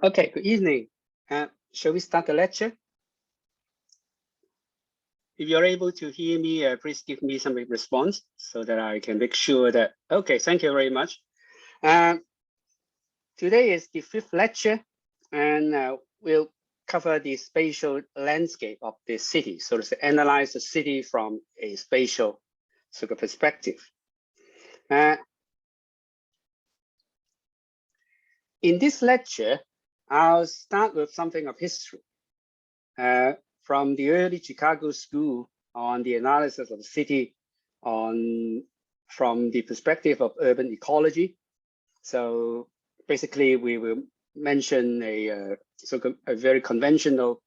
Okay, good evening. Shall we start the lecture? If you're able to hear me, please give me some response so that I can make sure that, okay, thank you very much. Today is the 5th lecture, and we'll cover the spatial landscape of the city. So to analyze the city from a spatial sort of perspective. In this lecture, I'll start with something of history. From the early Chicago school on the analysis of the city from the perspective of urban ecology. So basically, we will mention a very conventional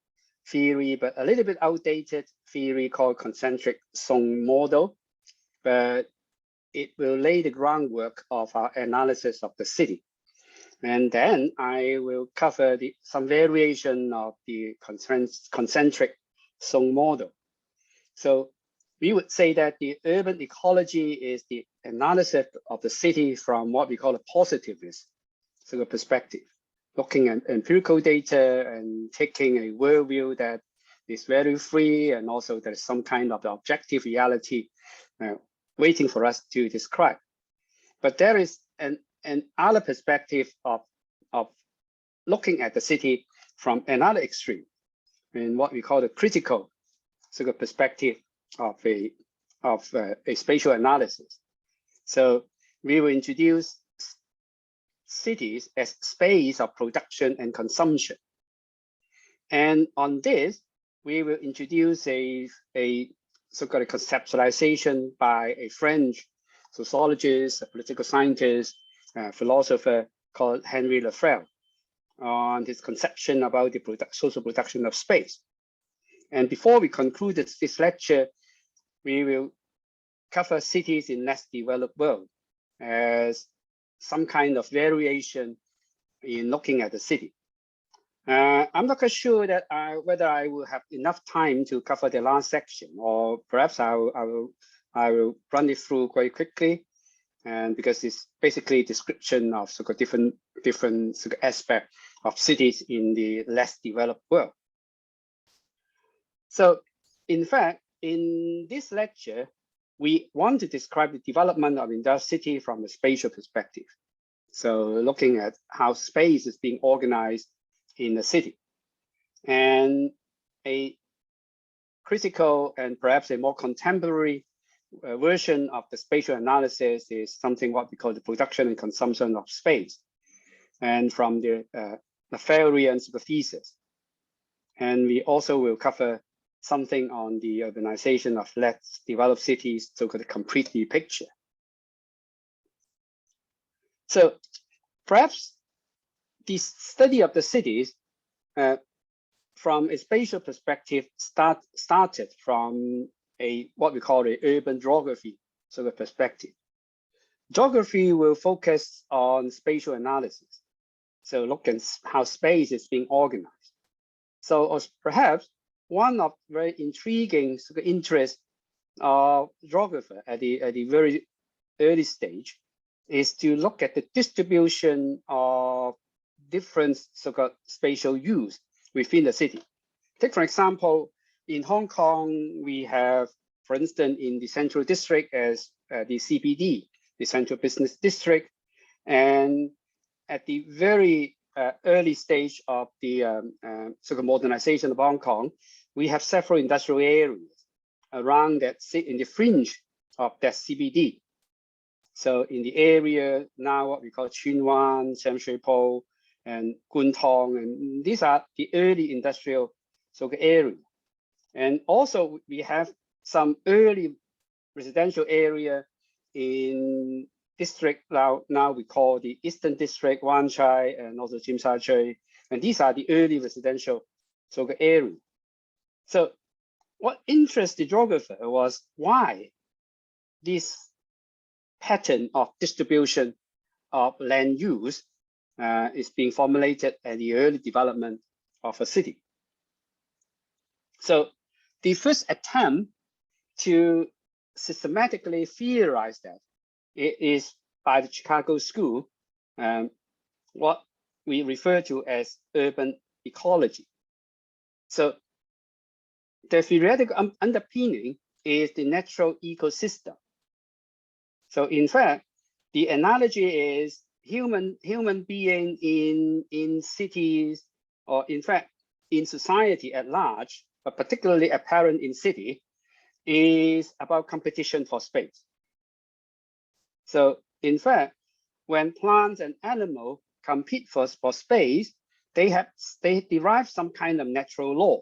theory, but a little bit outdated theory called concentric zone model. But it will lay the groundwork of our analysis of the city. And then I will cover some variation of the concentric zone model. So we would say that the urban ecology is the analysis of the city from what we call a positivist sort of perspective, looking at empirical data and taking a worldview that is very free, and also there's some kind of the objective reality waiting for us to describe. But there is an other perspective of looking at the city from another extreme, in what we call the critical sort of perspective of a spatial analysis. So we will introduce cities as space of production and consumption. And on this, we will introduce a so-called conceptualization by a French sociologist, a political scientist, philosopher called Henry Lefebvre on his conception about the social production of space. And before we conclude this lecture, we will cover cities in less developed world as some kind of variation in looking at the city. I'm not quite sure that whether I will have enough time to cover the last section, or perhaps I will run it through quite quickly. And because it's basically a description of sort of different sort of aspects of cities in the less developed world. So in fact, in this lecture, we want to describe the development of industrial city from a spatial perspective. So looking at how space is being organized in the city. And a critical and perhaps a more contemporary version of the spatial analysis is something what we call the production and consumption of space, and from the Lefebvrean thesis. And we also will cover something on the urbanization of less developed cities to complete the picture. So perhaps the study of the cities from a spatial perspective started from what we call an urban geography sort of perspective. Geography will focus on spatial analysis. So look at how space is being organized. So perhaps one of very intriguing sort of interest of geographer at the very early stage is to look at the distribution of different sort of spatial use within the city. Take for example, in Hong Kong, we have, for instance, in the Central District as the CBD, the Central Business District, and at the very early stage of the sort of modernization of Hong Kong, we have several industrial areas around that sit in the fringe of that CBD. So in the area now, what we call Tsuen Wan, Sham Shui Po, and Kwun Tong, and these are the early industrial sort of area. And also we have some early residential area in district now we call the Eastern District, Wan Chai, and also Tsim Sha Tsui. And these are the early residential sort of area. So what interested the geographer was why this pattern of distribution of land use is being formulated at the early development of a city. So the first attempt to systematically theorize that it is by the Chicago School, what we refer to as urban ecology. So the theoretical underpinning is the natural ecosystem. So in fact, the analogy is human being in cities, or in fact, in society at large, but particularly apparent in city, is about competition for space. So in fact, when plants and animals compete for space, they derive some kind of natural law.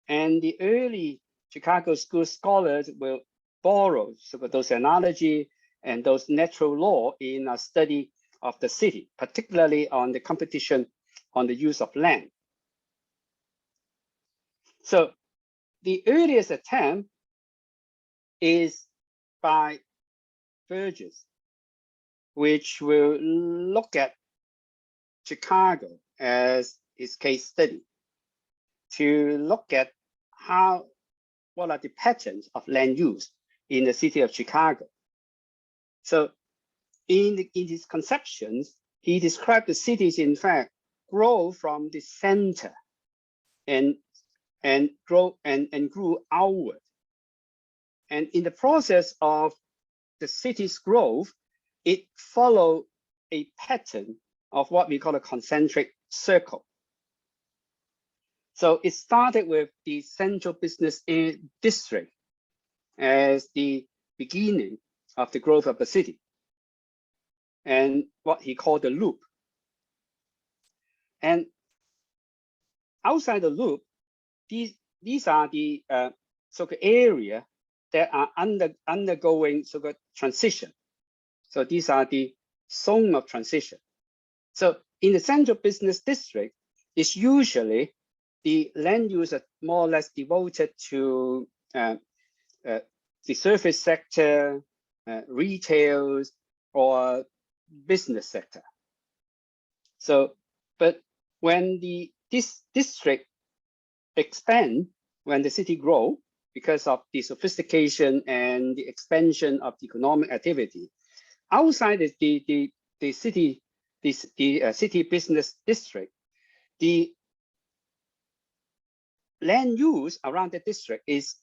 And the early Chicago school scholars will borrow those analogy and those natural law in a study of the city, particularly on the competition on the use of land. So the earliest attempt is by Burgess, which will look at Chicago as his case study to look at what are the patterns of land use in the city of Chicago. So in his conceptions, he described the cities, in fact, grow from the center and grew outward. And in the process of the city's growth, it followed a pattern of what we call a concentric circle. So it started with the central business district as the beginning of the growth of the city, and what he called the loop. And outside the loop, these are the so-called area that are undergoing so-called transition. So these are the zone of transition. So in the central business district, it's usually the land use are more or less devoted to the service sector, retails, or business sector. So, but when this district expand, when the city grow, because of the sophistication and the expansion of the economic activity, outside the city, city business district, the land use around the district is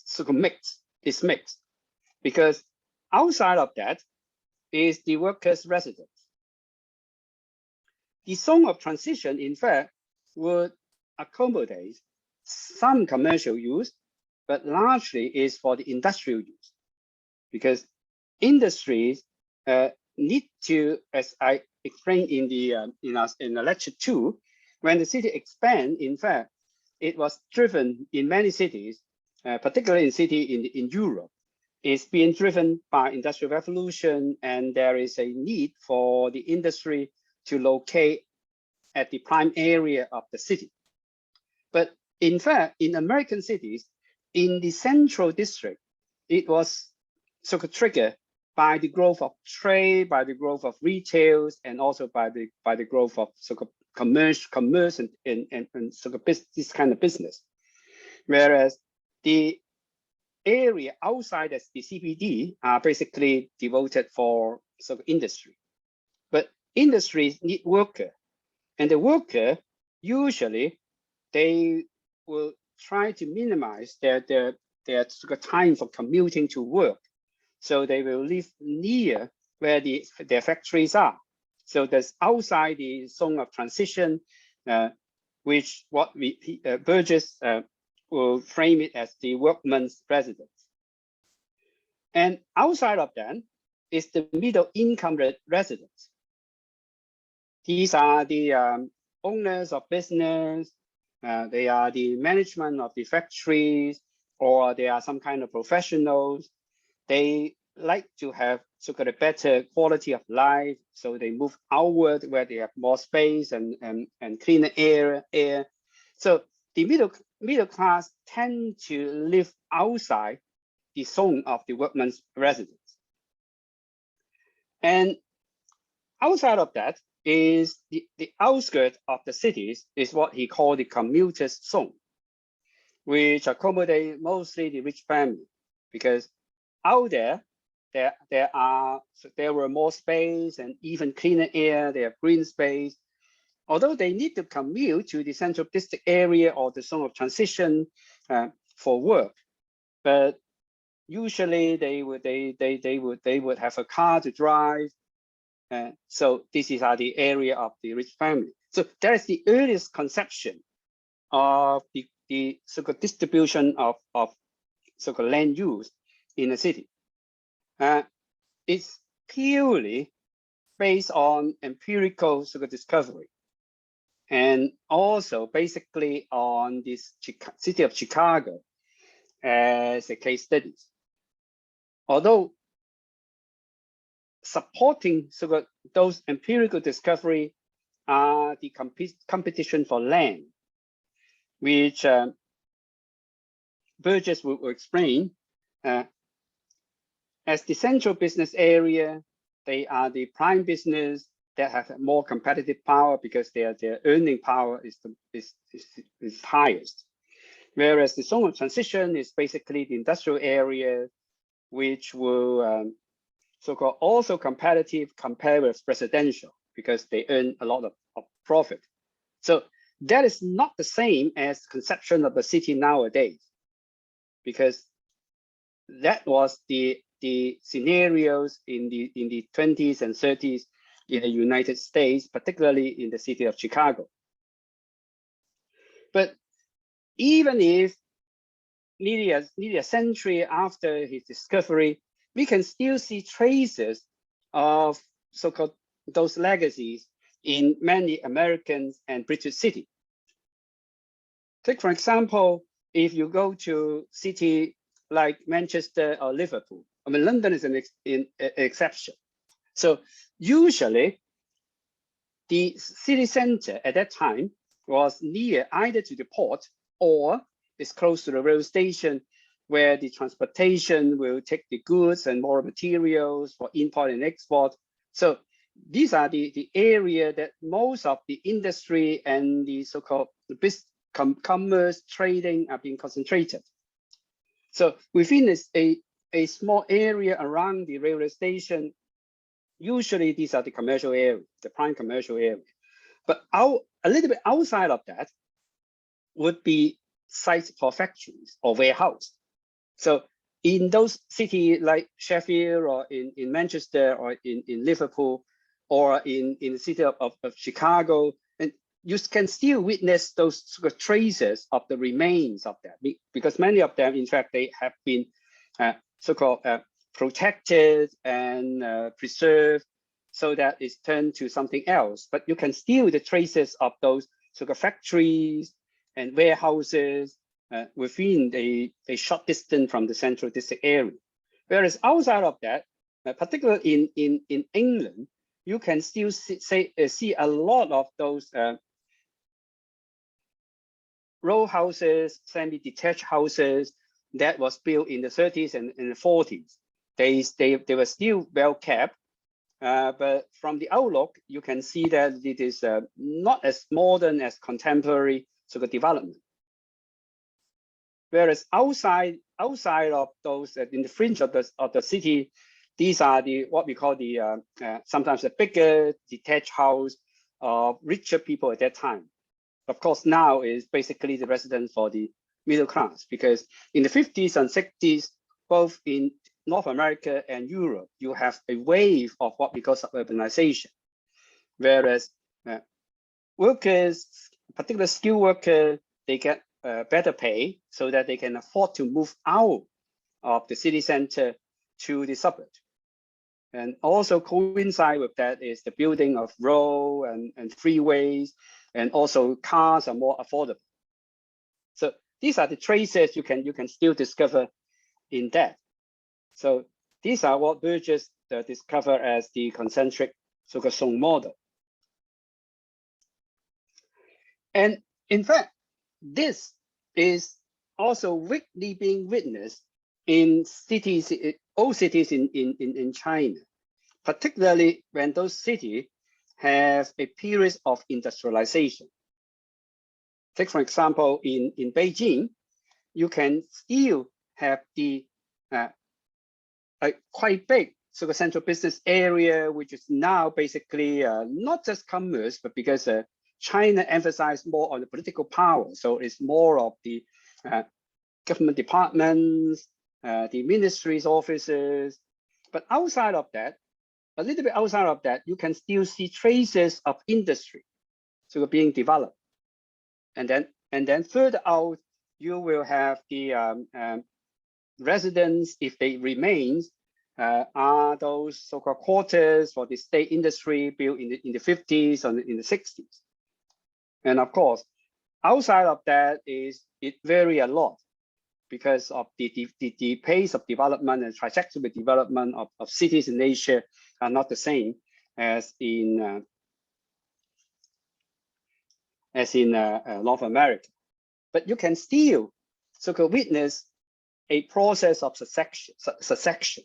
sort of mixed. It's mixed because outside of that is the workers' residence. The zone of transition, in fact, would accommodate some commercial use, but largely is for the industrial use, because industries need to, as I explained in the lecture 2, when the city expand, in fact, it was driven in many cities, particularly in cities in Europe, is being driven by industrial revolution, and there is a need for the industry to locate at the prime area of the city. But in fact, in American cities, in the central district, it was sort of triggered by the growth of trade, by the growth of retails, and also by the growth of sort of commerce and sort of this kind of business. Whereas the area outside the CBD are basically devoted for sort of industry. But industries need worker, and the worker usually they will try to minimize their sort of time for commuting to work. So they will live near where their factories are. So that's outside the zone of transition, which what Burgess will frame it as the workman's residence. And outside of that is the middle income residents. These are the owners of business, they are the management of the factories, or they are some kind of professionals. They like to have sort of a better quality of life, so they move outward where they have more space and cleaner air. So the middle class tend to live outside the zone of the workman's residence. And outside of that is the outskirts of the cities is what he called the commuters zone, which accommodate mostly the rich family, because out there were more space and even cleaner air, they have green space. although they need to commute to the central district area or the zone of transition for work, but usually they would have a car to drive. So this is the area of the rich family. So that is the earliest conception of the so-called distribution of so-called land use in a city. It's purely based on empirical sort of discovery, and also basically on this city of Chicago as a case study. Although supporting sort of those empirical discovery are the competition for land, which Burgess will explain. As the central business area, they are the prime business that have more competitive power because their earning power is highest. Whereas the zone of transition is basically the industrial area, which will so-called also competitive compared with residential because they earn a lot of profit. So that is not the same as conception of the city nowadays, because that was the scenarios in the 20s and 30s in the United States, particularly in the city of Chicago. But even if nearly a century after his discovery, we can still see traces of so-called those legacies in many American and British cities. Take, for example, if you go to city like Manchester or Liverpool, I mean, London is an exception. So usually the city center at that time was near either to the port or is close to the rail station, where the transportation will take the goods and more materials for import and export. So these are the area that most of the industry and the so-called commerce trading are being concentrated. So within a small area around the railway station, usually these are the commercial area, the prime commercial area. But a little bit outside of that would be sites for factories or warehouse. So in those cities like Sheffield or in Manchester or in Liverpool or in the city of Chicago, and you can still witness those sort of traces of the remains of that, because many of them, in fact, they have been so-called protected and preserved so that it's turned to something else. But you can still the traces of those sort of factories and warehouses within a short distance from the central district area. Whereas outside of that, particularly in England, you can still see a lot of those row houses, semi-detached houses that was built in the 30s and in the 40s. They were still well kept, but from the outlook, you can see that it is not as modern as contemporary sort of development. Whereas outside of those, in the fringe of the city, these are what we call sometimes the bigger detached house of richer people at that time. Of course, now is basically the residence for the middle class, because in the 50s and 60s, both in North America and Europe, you have a wave of what we call suburbanization, whereas workers, particularly skilled workers, they get better pay so that they can afford to move out of the city center to the suburb. And also coincide with that is the building of road and freeways, and also cars are more affordable. So these are the traces you can still discover in that. So these are what Burgess discovered as the concentric so-called zone model. And in fact, this is also weekly being witnessed in cities, old cities in China, particularly when those cities have a period of industrialization. Take, for example, in Beijing, you can still have a quite big sort of central business area, which is now basically not just commerce, but because China emphasized more on the political power. So it's more of the government departments, the ministries' offices. But outside of that, a little bit outside of that, you can still see traces of industry so being developed. And then further out, you will have the residents, if they remain, are those so-called quarters for the state industry built in the 50s or in the 60s. And of course, outside of that it vary a lot because of the pace of development and trajectory of development of cities in Asia are not the same as in North America. But you can still so-called witness a process of succession.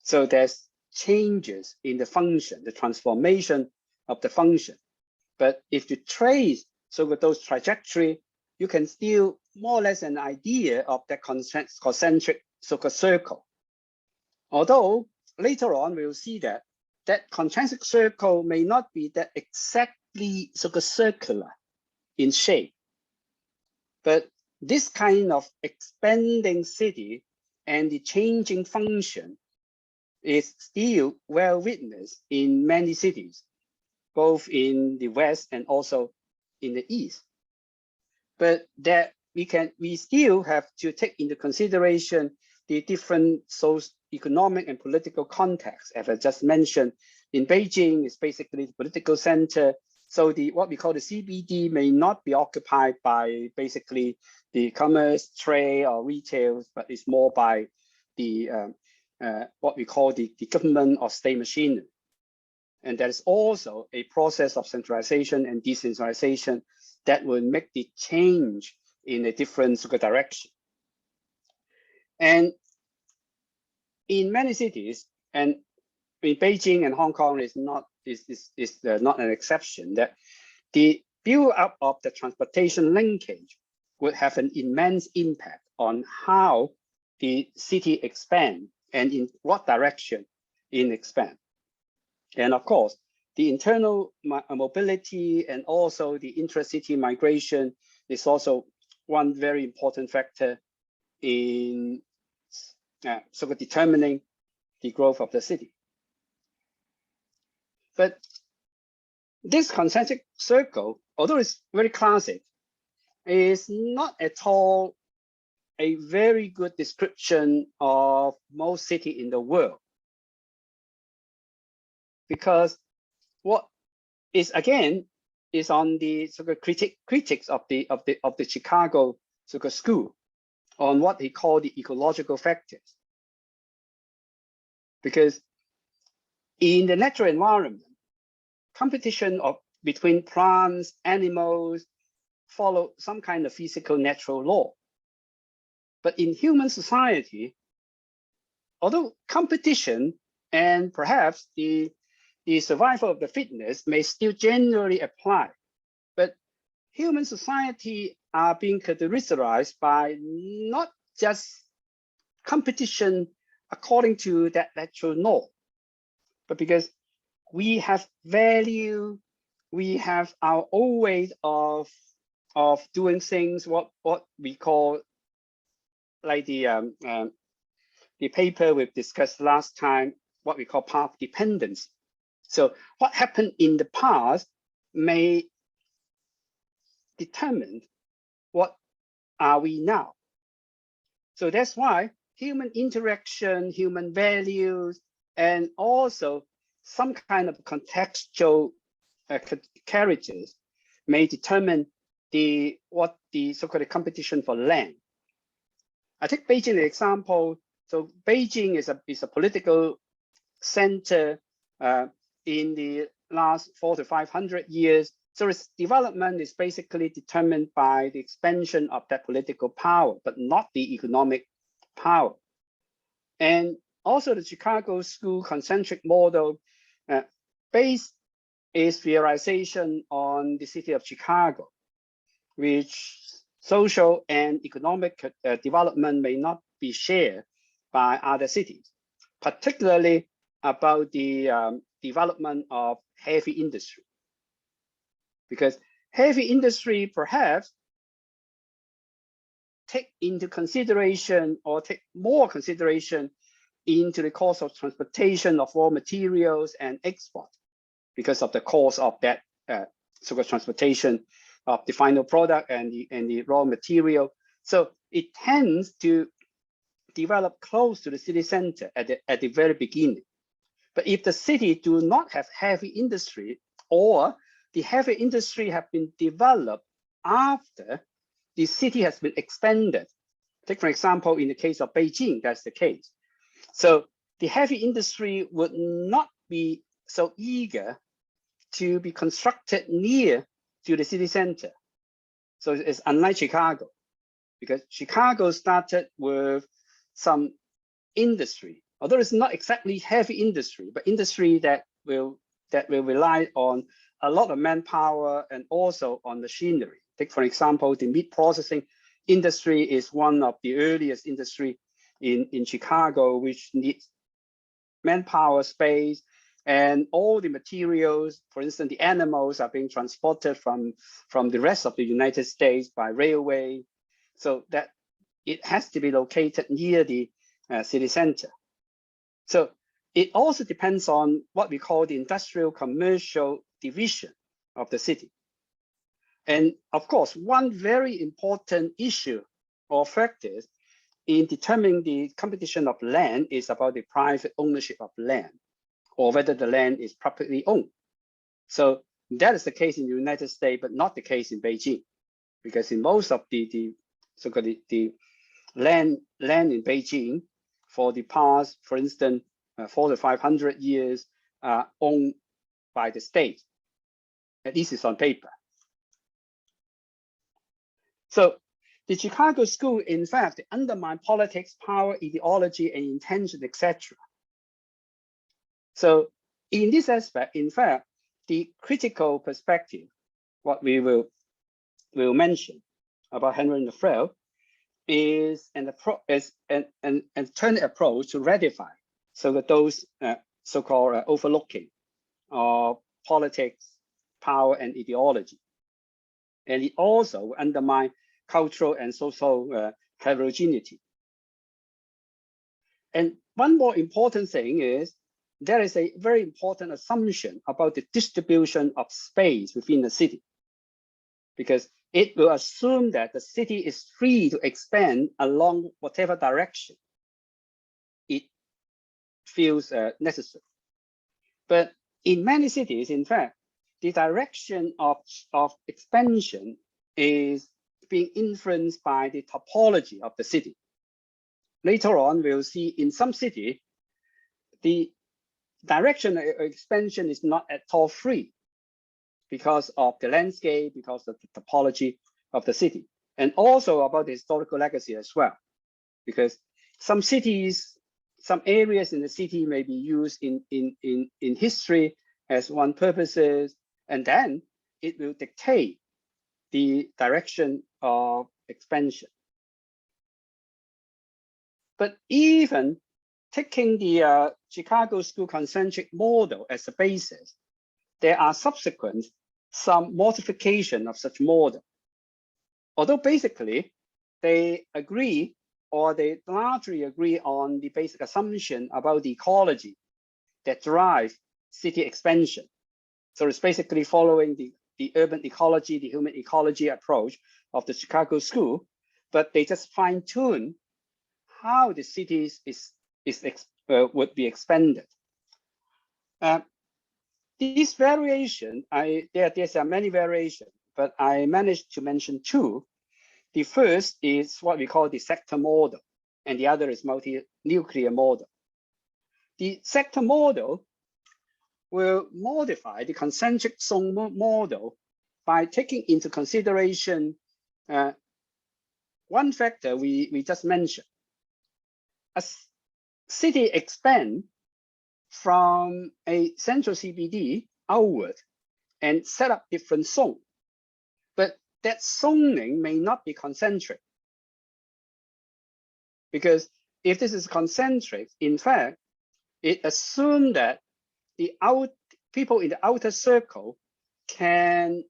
So there's changes in the function, the transformation of the function. But if you trace those trajectory, you can still more or less an idea of that concentric so-called circle. Although later on we'll see that concentric circle may not be that exactly so-called circular in shape. But this kind of expanding city and the changing function is still well witnessed in many cities, both in the West and also in the East. But that we still have to take into consideration the different socio-economic and political context. As I just mentioned, in Beijing, it's basically the political center. So what we call the CBD may not be occupied by basically the commerce, trade, or retail, but it's more by the what we call the government or state machinery. And there's also a process of centralization and decentralization that will make the change in a different direction. And in many cities, and in Beijing and Hong Kong is not an exception, that the build up of the transportation linkage would have an immense impact on how the city expand and in what direction it expand. And of course, the internal mobility and also the intra-city migration is also one very important factor in sort of determining the growth of the city. But this concentric circle, although it's very classic, is not at all a very good description of most cities in the world. Because what is again is on the sort of critics of the Chicago sort of school on what they call the ecological factors. Because in the natural environment, competition between plants, animals, follow some kind of physical natural law. But in human society, although competition and perhaps the survival of the fittest may still generally apply, but human society are being characterized by not just competition according to that natural law, but because we have value, we have our own way of doing things, what we call, like the paper we've discussed last time, what we call path dependency. So what happened in the past may determine what are we now. So that's why human interaction, human values, and also some kind of contextual characters may determine what the so-called competition for land. I take Beijing as an example. So Beijing is a political center in the last 400 to 500 years. So its development is basically determined by the expansion of that political power, but not the economic power. And also the Chicago school concentric model based its theorization on the city of Chicago, which social and economic development may not be shared by other cities, particularly about the development of heavy industry. because heavy industry perhaps take into consideration or take more consideration into the cost of transportation of raw materials and export because of the cost of that so-called transportation of the final product and the raw material. So it tends to develop close to the city center at the very beginning. But if the city do not have heavy industry, or the heavy industry have been developed after the city has been expanded, take for example, in the case of Beijing, that's the case. So the heavy industry would not be so eager to be constructed near to the city center. So it's unlike Chicago, because Chicago started with some industry, although it's not exactly heavy industry, but industry that will rely on a lot of manpower and also on machinery. Take for example, the meat processing industry is one of the earliest industry in Chicago, which needs manpower, space, and all the materials. For instance, the animals are being transported from the rest of the United States by railway, so that it has to be located near the city center. So it also depends on what we call the industrial commercial division of the city. And of course, one very important issue or factors in determining the competition of land is about the private ownership of land, or whether the land is publicly owned. So that is the case in the United States, but not the case in Beijing, because in most of the so-called the land in Beijing for the past, for instance, 400 to 500 years are owned by the state. At least it's on paper. So the Chicago school, in fact, undermine politics, power, ideology, and intention, etc. So in this aspect, in fact, the critical perspective, what we will mention about Henry Lefebvre, is an alternate approach to ratify so that those so-called overlooking of politics, power, and ideology. And it also undermine cultural and social heterogeneity. And one more important thing is there is a very important assumption about the distribution of space within the city, because it will assume that the city is free to expand along whatever direction it feels necessary. But in many cities, in fact, the direction of expansion is being influenced by the topology of the city. Later on, we'll see in some city, the direction of expansion is not at all free because of the landscape, because of the topology of the city, and also about the historical legacy as well. Because some cities, some areas in the city may be used in history as one purposes, and then it will dictate the direction of expansion. But even taking the Chicago school concentric model as a basis, there are subsequent some modification of such model. Although basically they agree, or they largely agree on the basic assumption about the ecology that drive city expansion. So it's basically following the urban ecology, the human ecology approach of the Chicago school, but they just fine tune how the cities would be expanded. This variation, there's many variations, but I managed to mention two. The first is what we call the sector model, and the other is multi-nuclear model. The sector model will modify the concentric zone model by taking into consideration one factor we just mentioned. A city expands from a central CBD outward and set up different zones, but that zoning may not be concentric. Because if this is concentric, in fact, it assumes that the people in the outer circle can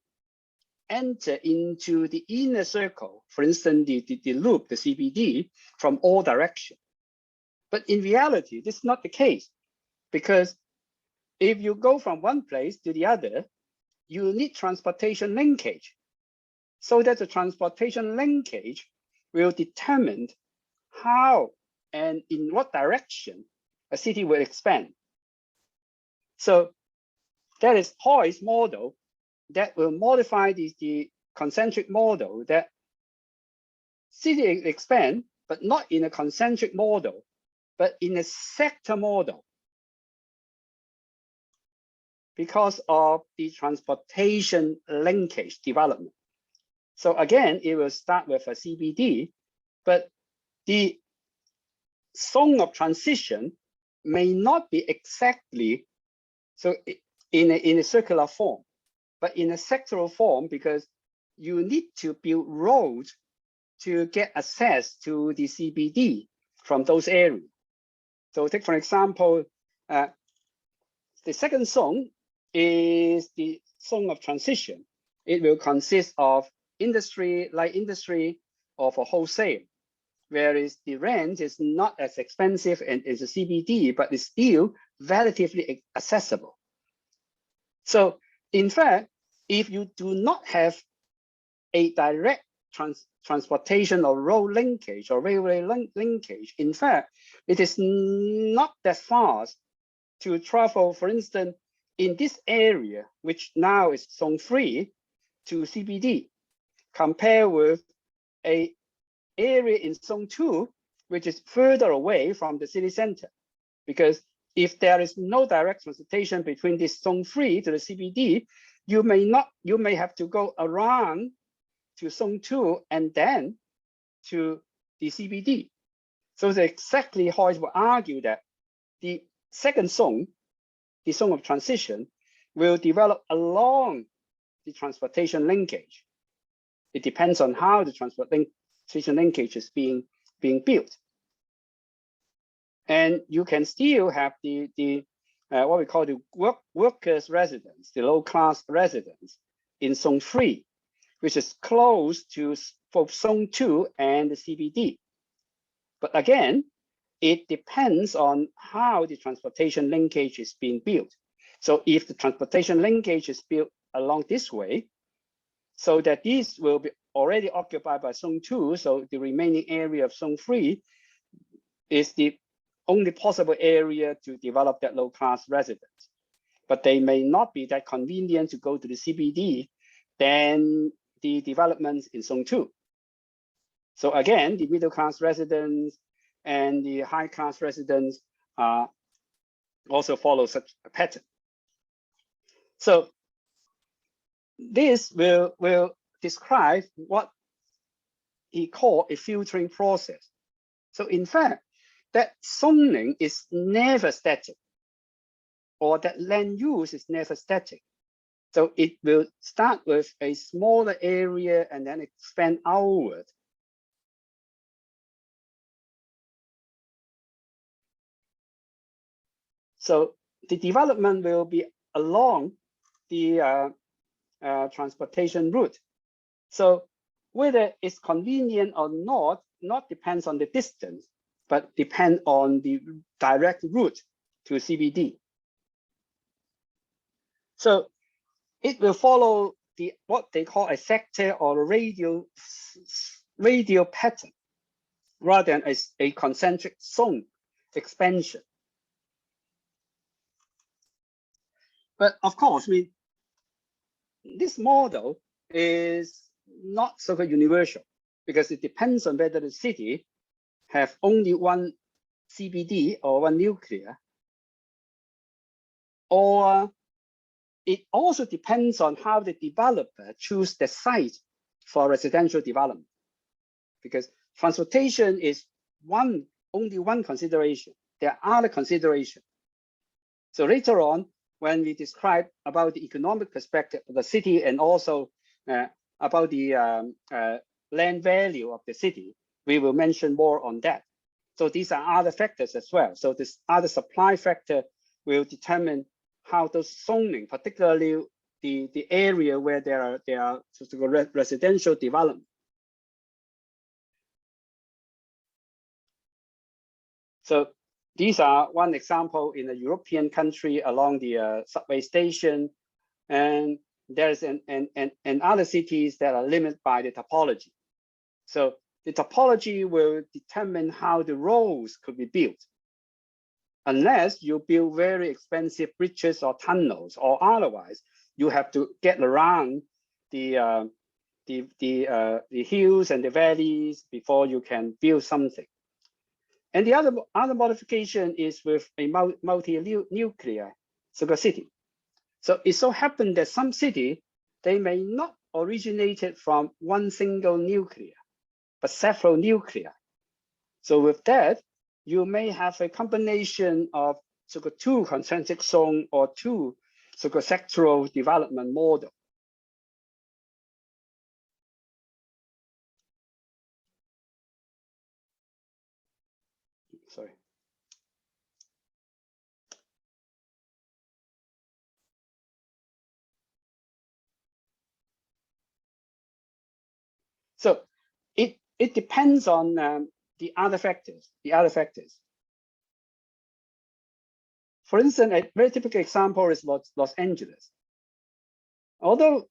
enter into the inner circle, for instance, the loop, the CBD, from all directions. But in reality, this is not the case, because if you go from one place to the other, you need transportation linkage, so that the transportation linkage will determine how and in what direction a city will expand. So that is Hoy's model that will modify the concentric model, that city expand, but not in a concentric model, but in a sector model, because of the transportation linkage development. So again, it will start with a CBD, but the zone of transition may not be exactly so in a circular form, but in a sectoral form, because you need to build roads to get access to the CBD from those areas. So take, for example, the second zone is the zone of transition. It will consist of industry, light industry, or for wholesale, whereas the rent is not as expensive and is a CBD, but is still relatively accessible. So in fact, if you do not have a direct transportation or road linkage or railway linkage, in fact, it is not that fast to travel, for instance, in this area, which now is zone 3 to CBD, compared with a area in zone 2, which is further away from the city center. Because if there is no direct transportation between this zone 3 to the CBD, you may have to go around to zone 2 and then to the CBD. So exactly Hoyt will argue that the second zone, the zone of transition, will develop along the transportation linkage. It depends on how the transportation linkage is being built. And you can still have the what we call the workers' residence, the low-class residence in zone 3, which is close to both zone 2 and the CBD. But again, it depends on how the transportation linkage is being built. So if the transportation linkage is built along this way, so that these will be already occupied by zone 2, so the remaining area of zone 3 is the only possible area to develop that low-class residence. But they may not be that convenient to go to the CBD than the developments in zone 2. So again, the middle-class residents and the high-class residents also follow such a pattern. So this will describe what he called a filtering process. So in fact, that zoning is never static, or that land use is never static. So it will start with a smaller area and then expand outward. So the development will be along the transportation route. So whether it's convenient or not depends on the distance, but depend on the direct route to CBD. So it will follow what they call a sector or radial pattern, rather than a concentric zone expansion. But of course, this model is not so universal, because it depends on whether the city have only one CBD or one nuclear, or it also depends on how the developer choose the site for residential development, because transportation is only one consideration. There are other considerations. So later on, when we describe about the economic perspective of the city and also about the land value of the city, we will mention more on that. So these are other factors as well. So this other supply factor will determine how those zoning, particularly the area where there are residential development. So these are one example in a European country along the subway station, and there's and other cities that are limited by the topology. So the topology will determine how the roads could be built. Unless you build very expensive bridges or tunnels, or otherwise, you have to get around the hills and the valleys before you can build something. And the other modification is with a multi-nuclear city. So it so happened that some city, they may not originated from one single nuclear, but several nuclei. So with that, you may have a combination of two concentric zone or two sectoral development model. Sorry. So it depends on the other factors. For instance, a very typical example is Los Angeles. Although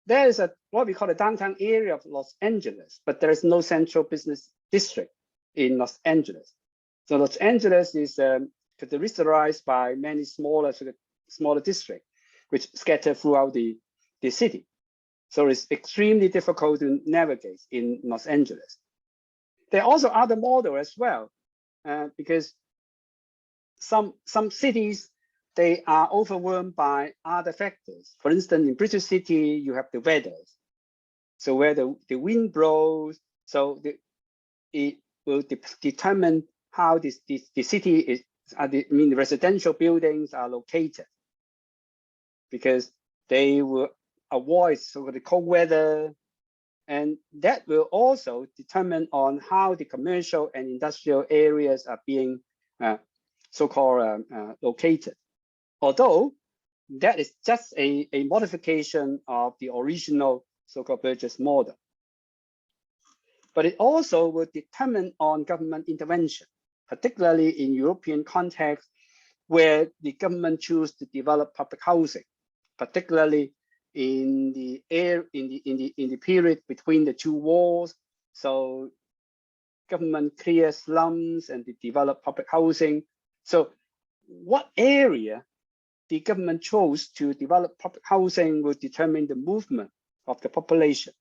there is what we call a downtown area of Los Angeles, but there is no central business district in Los Angeles. So Los Angeles is characterized by many smaller districts, which scatter throughout the city. So it's extremely difficult to navigate in Los Angeles. There are also other models as well, because some cities, they are overwhelmed by other factors. For instance, in British City, you have the weather. So where the wind blows, so it will determine how the city is, the residential buildings are located, because they will avoid the cold weather, and that will also determine on how the commercial and industrial areas are being so-called located. Although that is just a modification of the original so-called Burgess model. But it also will determine on government intervention, particularly in European context, where the government choose to develop public housing, particularly in the period between the two wars. So government clears slums and they develop public housing. So what area the government chose to develop public housing will determine the movement of the population.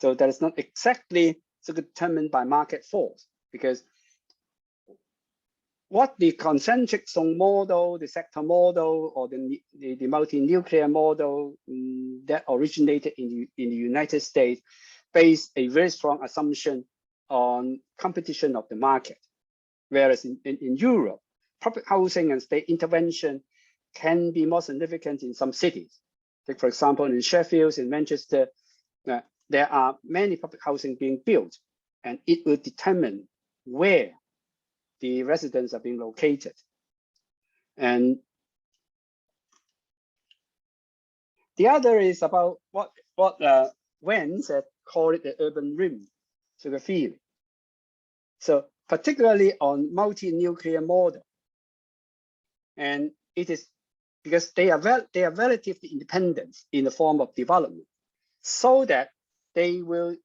So that is not exactly determined by market force, because what the concentric zone model, the sector model, or the multi-nuclear model that originated in the United States based a very strong assumption on competition of the market. Whereas in Europe, public housing and state intervention can be more significant in some cities. Like for example, in Sheffield, in Manchester, there are many public housing being built, and it will determine where the residents are being located. And the other is about what Wenz had called it the urban rim theory. So particularly on multi-nuclear model, and it is because they are relatively independent in the form of development, so that they will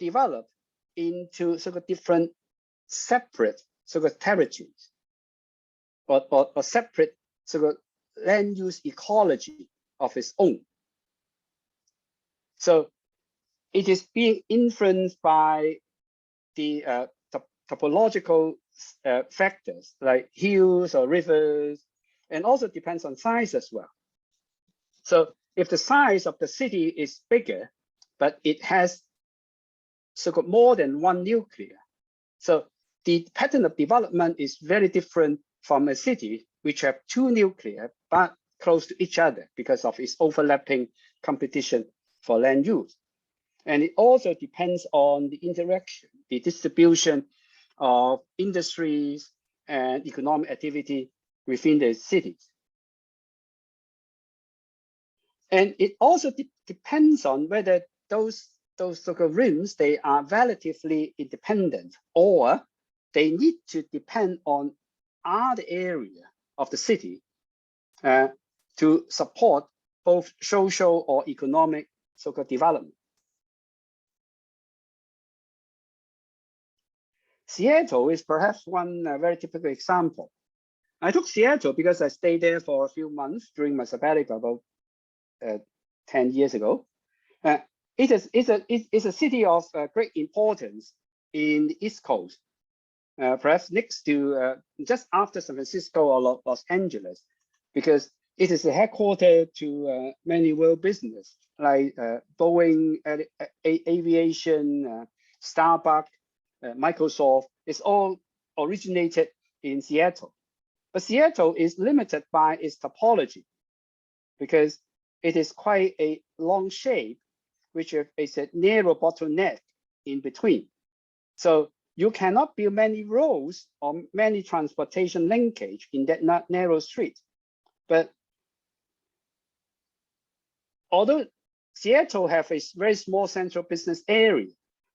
develop into different separate territories or separate land use ecology of its own. So it is being influenced by the topological factors like hills or rivers, and also depends on size as well. So if the size of the city is bigger, but it has more than one nuclear, so the pattern of development is very different from a city which have two nuclear but close to each other because of its overlapping competition for land use. And it also depends on the interaction, the distribution of industries and economic activity within the cities. And it also depends on whether those so-called rims, they are relatively independent, or they need to depend on other area of the city to support both social or economic so-called development. Seattle is perhaps one very typical example. I took Seattle because I stayed there for a few months during my sabbatical about 10 years ago. It's a city of great importance in the East Coast, perhaps next to just after San Francisco or Los Angeles, because it is the headquarters to many world business like Boeing, Aviation, Starbucks, Microsoft. It's all originated in Seattle. But Seattle is limited by its topology because it is quite a long shape, which is a narrow bottleneck in between. So you cannot build many roads or many transportation linkage in that narrow street. But although Seattle have a very small central business area,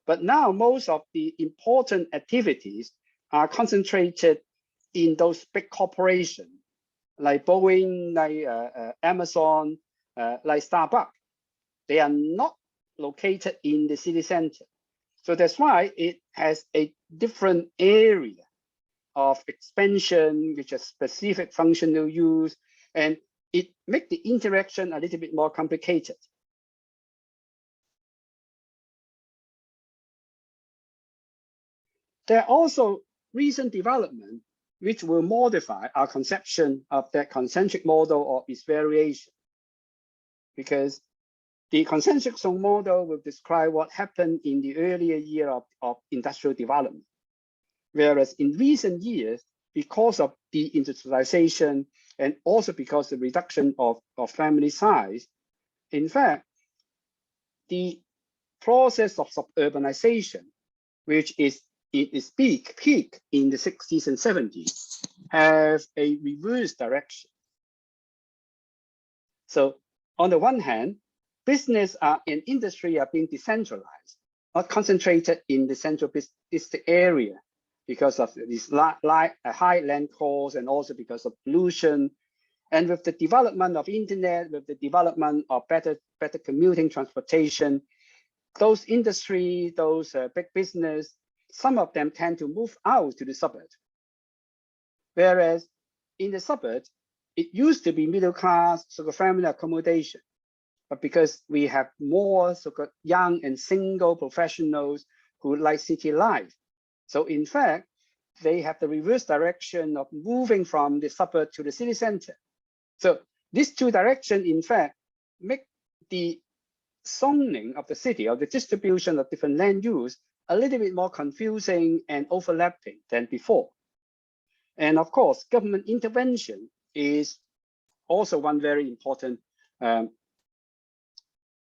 but now most of the important activities are concentrated in those big corporations like Boeing, like Amazon, like Starbucks. They are not located in the city center. So that's why it has a different area of expansion, which is specific functional use, and it makes the interaction a little bit more complicated. There are also recent developments which will modify our conception of that concentric model or its variation. Because the concentric zone model will describe what happened in the earlier year of industrial development. Whereas in recent years, because of deindustrialization and also because of the reduction of family size, in fact, the process of suburbanization, which is at its peak in the 60s and 70s, have a reverse direction. So on the one hand, business and industry are being decentralized, not concentrated in the central business area because of this high land costs and also because of pollution. And with the development of internet, with the development of better commuting transportation, those industry, those big business, some of them tend to move out to the suburbs. Whereas in the suburbs, it used to be middle class, sort of family accommodation. But because we have more sort of young and single professionals who like city life. So in fact, they have the reverse direction of moving from the suburb to the city center. So these two directions, in fact, make the zoning of the city or the distribution of different land use a little bit more confusing and overlapping than before. And of course, government intervention is also one very important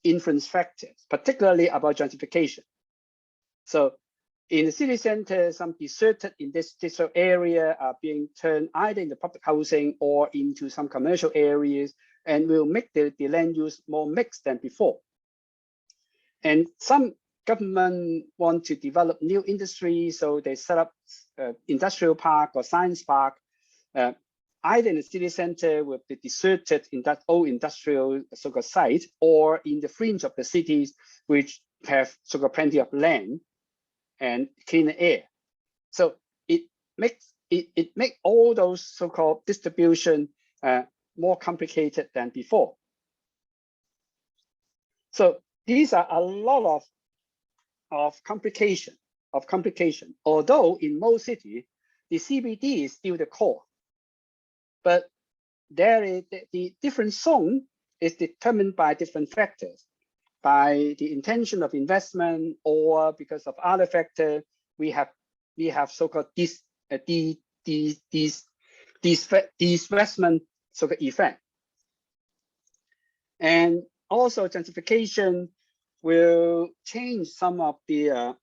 influence factor, particularly about gentrification. So in the city center, some deserted industrial area are being turned either into public housing or into some commercial areas, and will make the land use more mixed than before. And some government want to develop new industry, so they set up industrial park or science park, either in the city center with the deserted in that old industrial sort of site, or in the fringe of the cities, which have sort of plenty of land and cleaner air. So it makes all those so-called distribution more complicated than before. So these are a lot of complication. Although in most cities, the CBD is still the core. But there is the different zone is determined by different factors, by the intention of investment, or because of other factors. We have so-called divestment so-called effect. And also gentrification will change some of the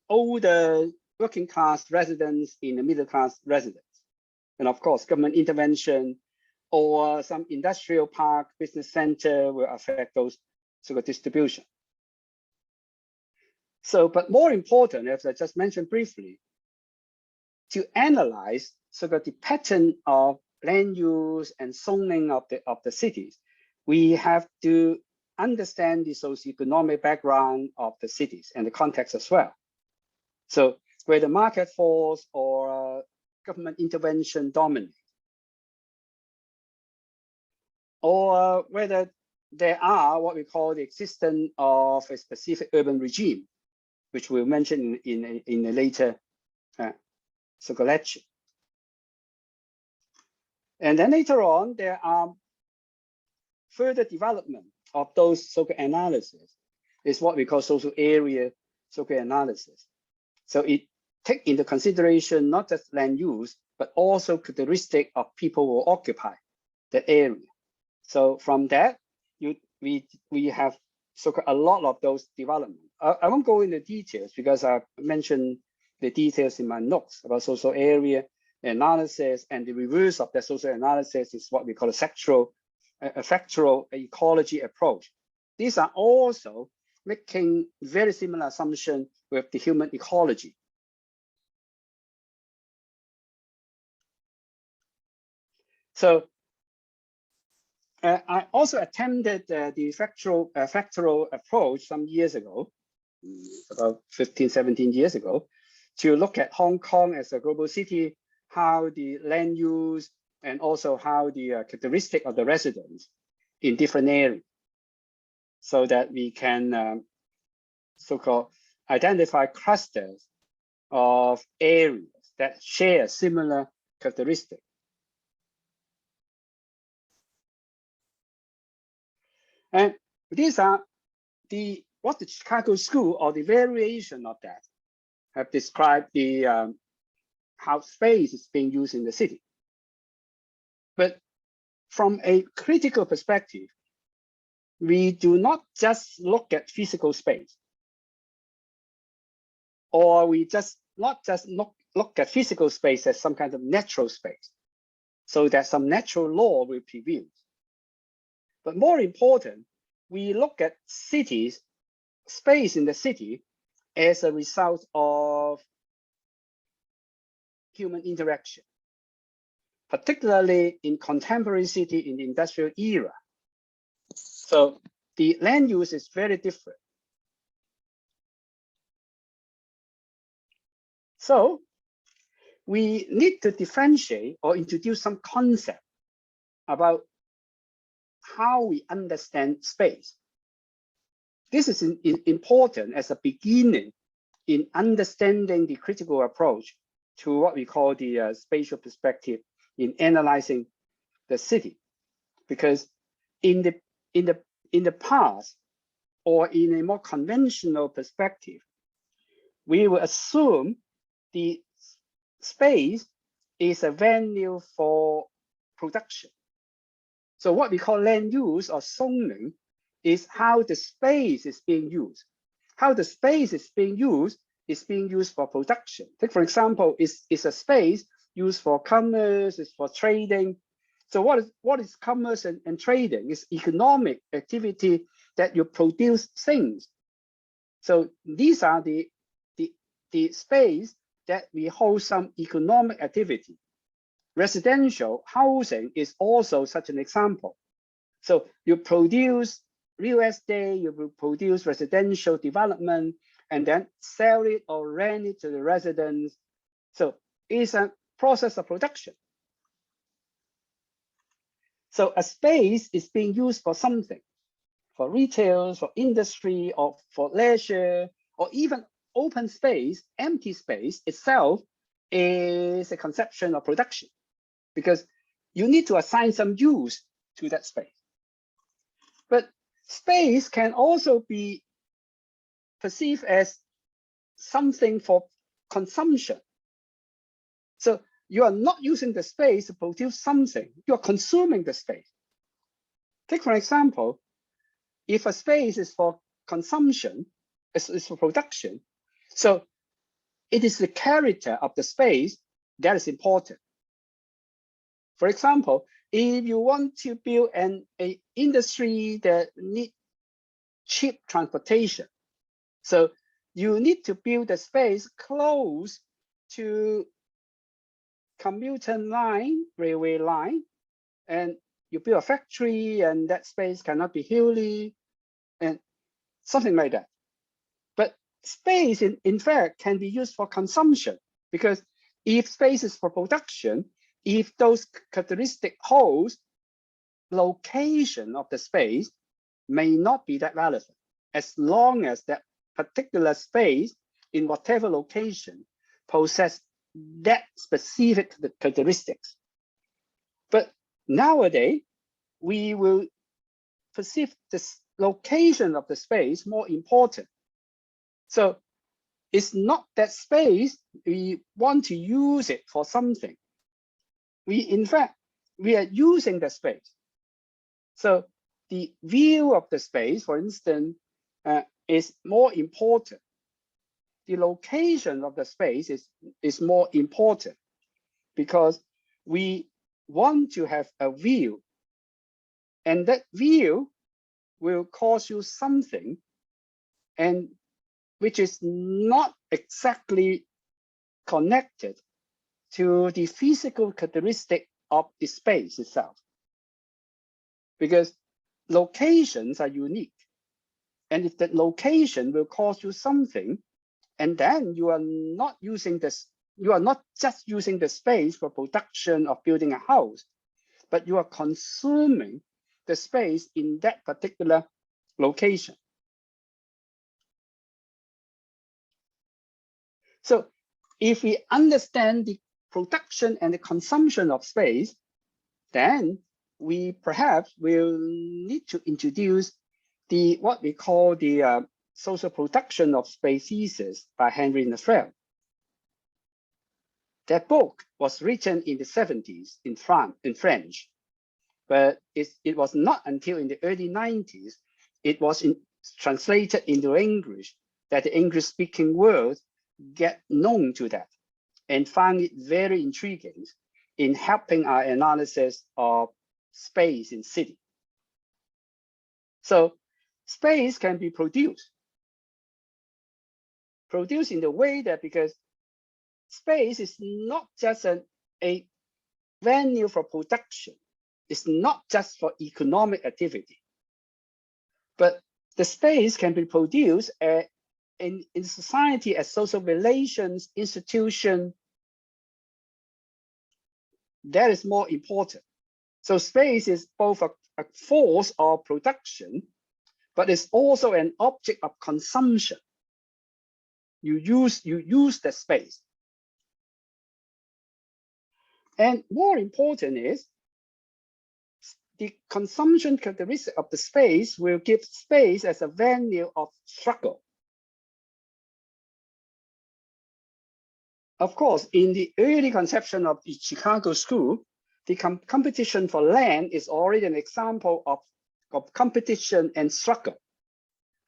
older working class residents in the middle class residents. And of course, government intervention or some industrial park, business center will affect those sort of distribution. So, but more important, as I just mentioned briefly, to analyze sort of the pattern of land use and zoning of the cities, we have to understand the socioeconomic background of the cities and the context as well. So whether market force or government intervention dominate, or whether there are what we call the existence of a specific urban regime, which we'll mention in a later lecture. And then later on, there are further development of those social analysis is what we call social area social analysis. So it take into consideration not just land use, but also characteristic of people who occupy the area. So from that, we have a lot of those development. I won't go into details because I mentioned the details in my notes about social area analysis, and the reverse of the social analysis is what we call a factual ecology approach. These are also making very similar assumption with the human ecology. So I also attempted the factual approach some years ago, about 15, 17 years ago, to look at Hong Kong as a global city, how the land use and also how the characteristic of the residents in different areas, so that we can so-called identify clusters of areas that share similar characteristics. And these are what the Chicago School or the variation of that have described the how space is being used in the city. But from a critical perspective, we do not just look at physical space, or we not just look at physical space as some kind of natural space, so that some natural law will prevail. But more important, we look at cities, space in the city as a result of human interaction, particularly in contemporary city in the industrial era. So the land use is very different. So we need to differentiate or introduce some concept about how we understand space. This is important as a beginning in understanding the critical approach to what we call the spatial perspective in analyzing the city, because in the past, or in a more conventional perspective, we will assume the space is a venue for production. So what we call land use or zoning is how the space is being used. How the space is being used for production. Take, for example, is a space used for commerce, is for trading. So what is commerce and trading? Is economic activity that you produce things. So these are the space that we hold some economic activity. Residential housing is also such an example. So you produce real estate, you will produce residential development, and then sell it or rent it to the residents. So it's a process of production. So a space is being used for something, for retail, for industry, or for leisure, or even open space, empty space itself is a conception of production, because you need to assign some use to that space. But space can also be perceived as something for consumption. So you are not using the space to produce something, you are consuming the space. Take, for example, if a space is for consumption, it's for production, so it is the character of the space that is important. For example, if you want to build an industry that need cheap transportation, so you need to build a space close to commuter line, railway line, and you build a factory, and that space cannot be hilly, and something like that. But space, in fact, can be used for consumption, because if space is for production, if those characteristic holds, location of the space may not be that relevant, as long as that particular space in whatever location possess that specific characteristics. But nowadays, we will perceive this location of the space more important. So it's not that space we want to use it for something. In fact, we are using the space. So the view of the space, for instance, is more important. The location of the space is more important, because we want to have a view, and that view will cost you something, and which is not exactly connected to the physical characteristic of the space itself. Because locations are unique. And if that location will cost you something, and then you are not using this, you are not just using the space for production of building a house, but you are consuming the space in that particular location. So if we understand the production and the consumption of space, then we perhaps will need to introduce what we call the social production of space thesis by Henry Lefebvre. That book was written in the 70s in French, but it was not until in the early 90s it was translated into English that the English-speaking world get known to that and find it very intriguing in helping our analysis of space in city. So space can be produced in the way that, because space is not just a venue for production, it's not just for economic activity, but the space can be produced in society as social relations, institution. That is more important. So space is both a force of production, but it's also an object of consumption. You use the space. And more important is the consumption characteristic of the space will give space as a venue of struggle. Of course, in the early conception of the Chicago School, the competition for land is already an example of competition and struggle.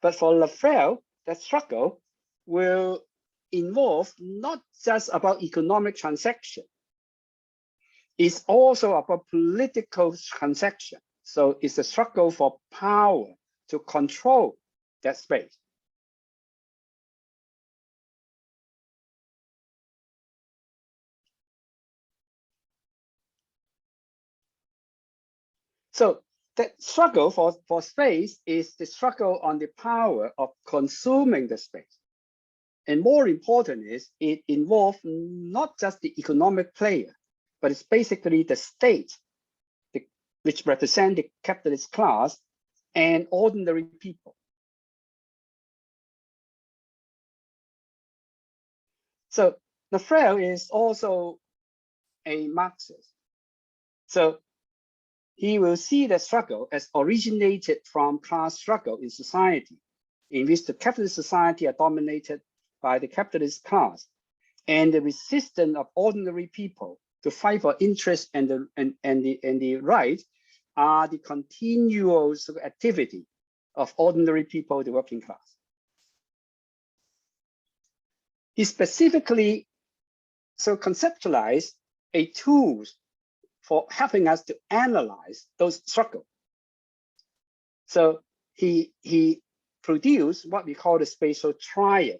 But for Lefebvre, that struggle will involve not just about economic transaction. It's also about political transaction. So it's a struggle for power to control that space. So that struggle for space is the struggle on the power of consuming the space. And more important is it involves not just the economic player, but it's basically the state, which represent the capitalist class and ordinary people. So Lefebvre is also a Marxist. So he will see the struggle as originated from class struggle in society, in which the capitalist society are dominated by the capitalist class, and the resistance of ordinary people to fight for interest and the right are the continuous activity of ordinary people, the working class. He specifically conceptualized a tool for helping us to analyze those struggles. So he produced what we call the spatial triad,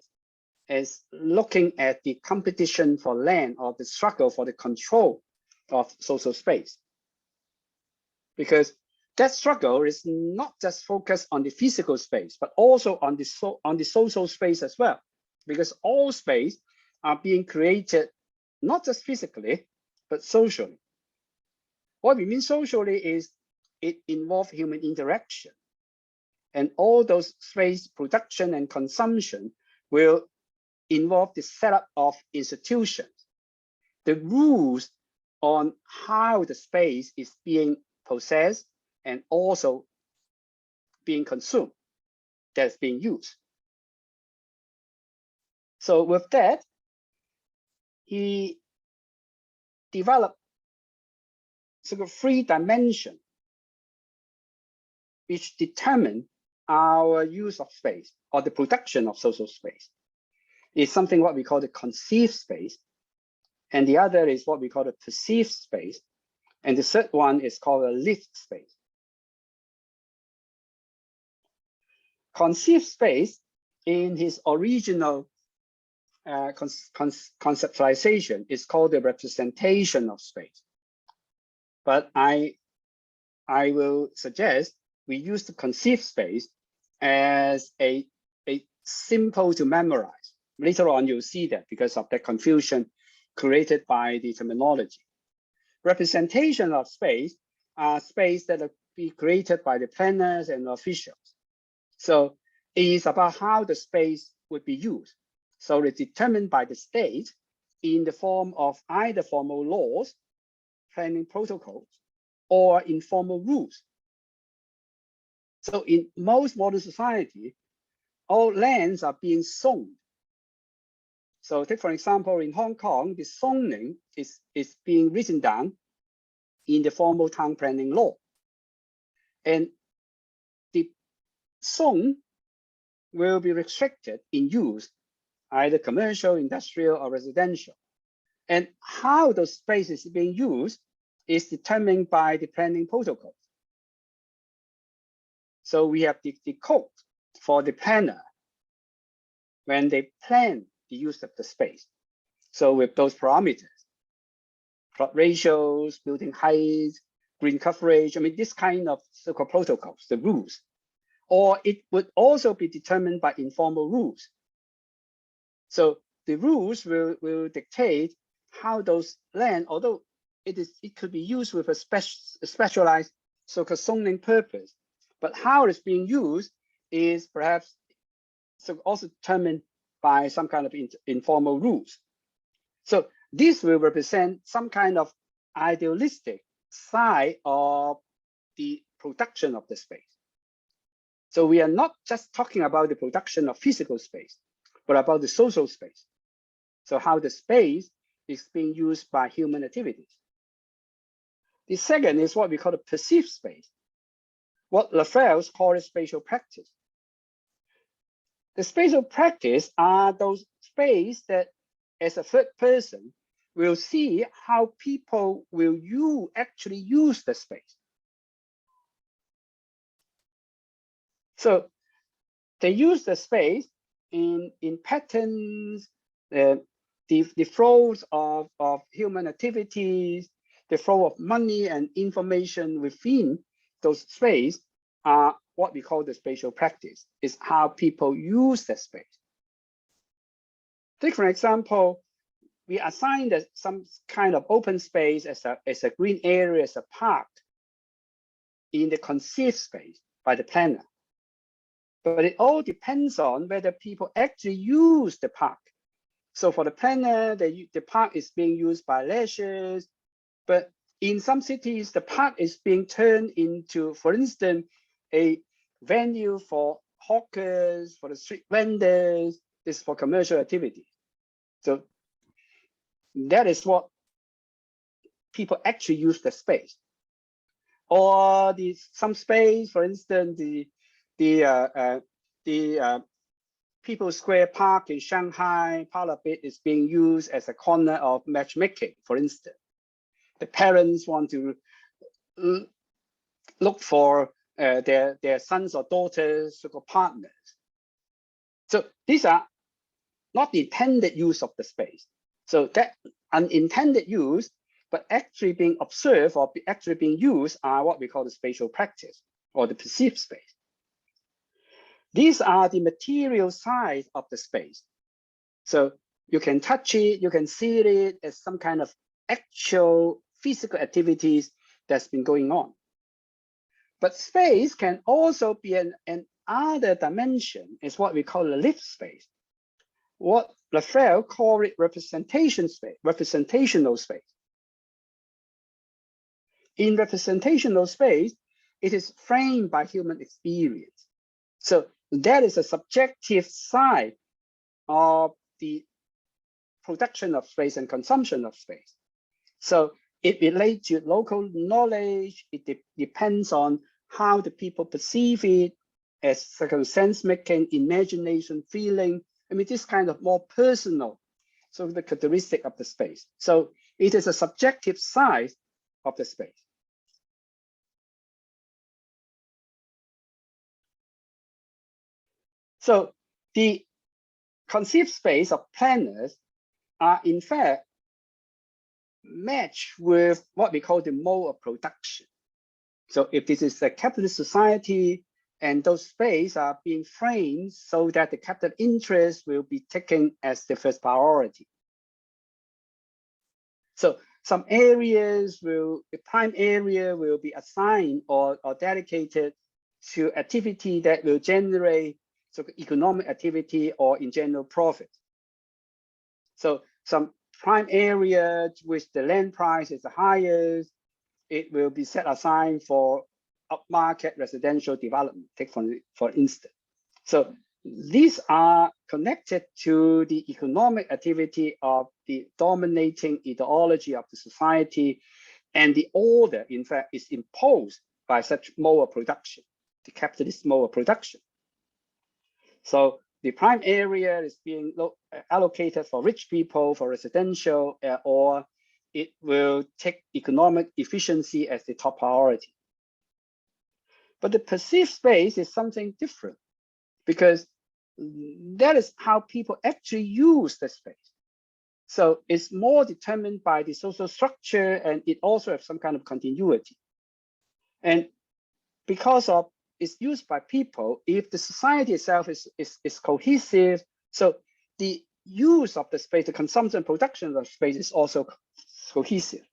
as looking at the competition for land or the struggle for the control of social space. Because that struggle is not just focused on the physical space, but also on the social space as well. Because all space are being created not just physically, but socially. What we mean socially is it involves human interaction. And all those space production and consumption will involve the setup of institutions, the rules on how the space is being possessed and also being consumed, that's being used. So with that, he developed sort of 3 dimensions which determine our use of space or the production of social space. It's something what we call the conceived space, and the other is what we call the perceived space, and the third one is called a lived space. Conceived space, in his original conceptualization, is called the representation of space. But I will suggest we use the conceived space as a simple to memorize. Later on, you'll see that because of the confusion created by the terminology. Representation of space are space that are be created by the planners and officials. So it is about how the space would be used. So it's determined by the state in the form of either formal laws, planning protocols, or informal rules. So in most modern society, all lands are being zoned. So take for example, in Hong Kong, the zoning is being written down in the formal town planning law. And the zone will be restricted in use, either commercial, industrial, or residential. And how those spaces are being used is determined by the planning protocols. So we have the code for the planner when they plan the use of the space. So with those parameters, plot ratios, building height, green coverage, I mean, this kind of so-called protocols, the rules. Or it would also be determined by informal rules. So the rules will dictate how those land, although it could be used with a specialized so-called zoning purpose, but how it's being used is perhaps also determined by some kind of informal rules. So this will represent some kind of idealistic side of the production of the space. So we are not just talking about the production of physical space, but about the social space. So how the space is being used by human activities. The second is what we call the perceived space, what Lafayette called spatial practice. The spatial practice are those space that, as a third person, will see how people will actually use the space. So they use the space in patterns, the flows of human activities, the flow of money and information within those space are what we call the spatial practice, is how people use the space. Take for example, we assign some kind of open space as a green area, as a park in the conceived space by the planner. But it all depends on whether people actually use the park. So for the planner, the park is being used by leisures, but in some cities, the park is being turned into, for instance, a venue for hawkers, for the street vendors, this is for commercial activity. So that is what people actually use the space. Or some space, for instance, the People's Square Park in Shanghai, part of it is being used as a corner of matchmaking, for instance. The parents want to look for their sons or daughters or partners. So these are not the intended use of the space. So that unintended use, but actually being observed or actually being used, are what we call the spatial practice or the perceived space. These are the material side of the space. So you can touch it, you can see it as some kind of actual physical activities that's been going on. But space can also be an other dimension, is what we call a lived space. What Raphael called it representation space, representational space. In representational space, it is framed by human experience. So that is a subjective side of the production of space and consumption of space. So it relates to local knowledge. It depends on how the people perceive it as sense making, imagination, feeling. I mean, this kind of more personal, so the characteristic of the space. So it is a subjective side of the space. So the conceived space of planners are in fact matched with what we call the mode of production. So if this is a capitalist society and those spaces are being framed so that the capital interest will be taken as the first priority. So some areas the prime area will be assigned or dedicated to activity that will generate economic activity or in general profit. So some prime area which the land price is the highest, it will be set aside for upmarket residential development, take for instance. So these are connected to the economic activity of the dominating ideology of the society, and the order, in fact, is imposed by such mode of production, the capitalist mode of production. So the prime area is being allocated for rich people, for residential, or it will take economic efficiency as the top priority. But the perceived space is something different, because that is how people actually use the space. So it's more determined by the social structure, and it also has some kind of continuity. And because of it's used by people, if the society itself is cohesive, so the use of the space, the consumption and production of space is also cohesive.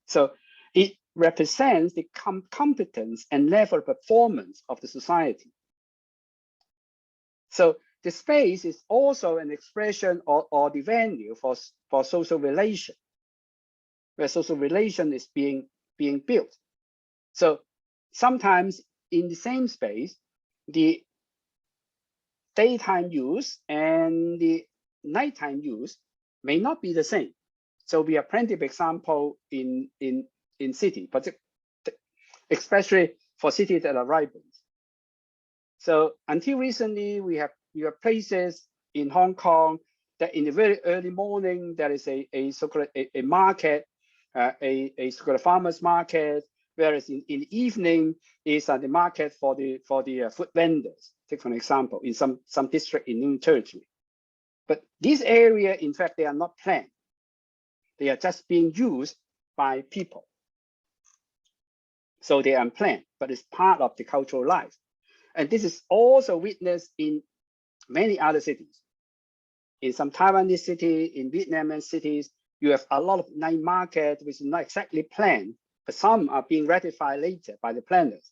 So it represents the competence and level of performance of the society. So the space is also an expression or the venue for social relation, where social relation is being built. So sometimes in the same space, the daytime use and the nighttime use may not be the same. So we have plenty of example in city, but especially for cities that are vibrant. So until recently, we have places in Hong Kong that in the very early morning there is a so-called a market, a so-called farmers market, whereas in the evening is the market for the food vendors. Take for an example in some district in New Territory. But this area, in fact, they are not planned. They are just being used by people. So they are unplanned, but it's part of the cultural life. And this is also witnessed in many other cities. In some Taiwanese cities, in Vietnamese cities, you have a lot of night markets which is not exactly planned, but some are being ratified later by the planners.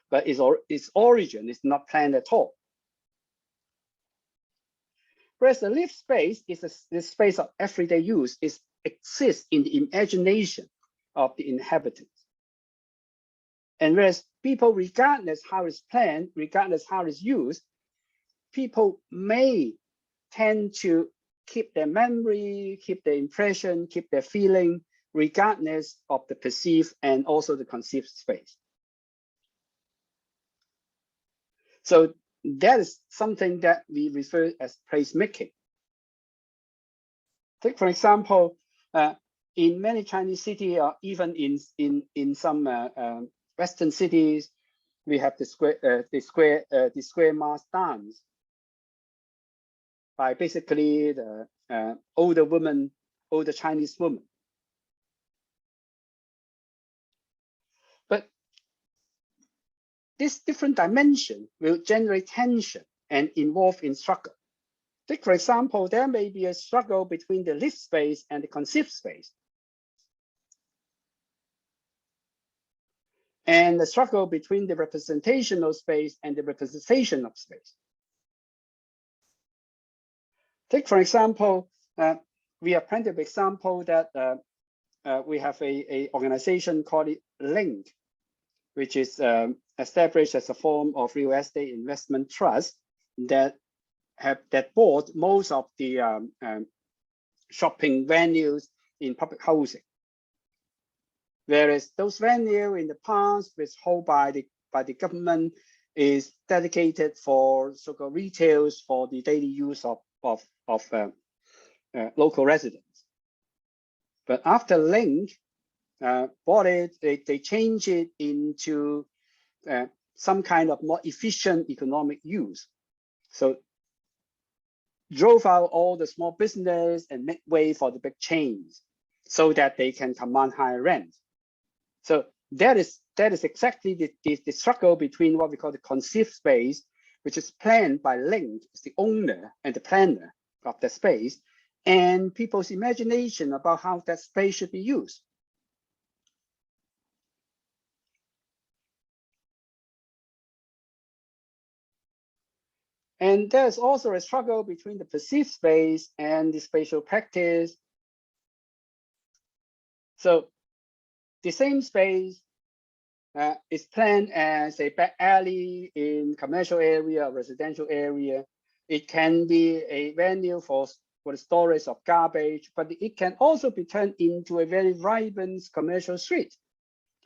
But its origin is not planned at all. Whereas the lived space is the space of everyday use, exists in the imagination of the inhabitants. And whereas people, regardless how it's planned, regardless how it's used, people may tend to keep their memory, keep their impression, keep their feeling, regardless of the perceived and also the conceived space. So that is something that we refer as placemaking. Take for example, in many Chinese cities, or even in some Western cities, we have the square mass dance by basically the older Chinese woman. But this different dimension will generate tension and involve in struggle. Take, for example, there may be a struggle between the lived space and the conceived space, and the struggle between the representational space and the representation of space. Take, for example, we have plenty of examples that we have a organization called Link, which is established as a form of real estate investment trust that bought most of the shopping venues in public housing. Whereas those venues in the past, which held by the government, is dedicated for so-called retails for the daily use of local residents. But after Link bought it, they changed it into some kind of more efficient economic use. So drove out all the small business and make way for the big chains so that they can command higher rent. So that is exactly the struggle between what we call the conceived space, which is planned by Link, as the owner and the planner of the space, and people's imagination about how that space should be used. And there's also a struggle between the perceived space and the spatial practice. So the same space is planned as a back alley in commercial area or residential area. It can be a venue for the storage of garbage, but it can also be turned into a very vibrant commercial street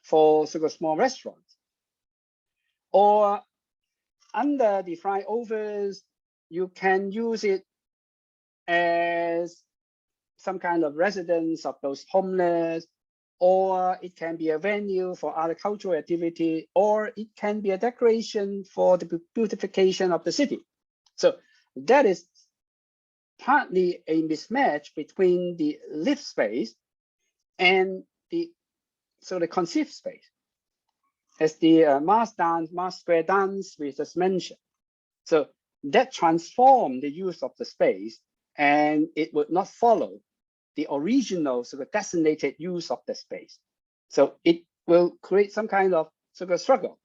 for sort of small restaurants. Or under the flyovers, you can use it as some kind of residence of those homeless, or it can be a venue for other cultural activity, or it can be a decoration for the beautification of the city. So that is partly a mismatch between the lived space and the conceived space, as the mass square dance we just mentioned. So that transformed the use of the space, and it would not follow the original sort of designated use of the space. So it will create some kind of sort of struggle,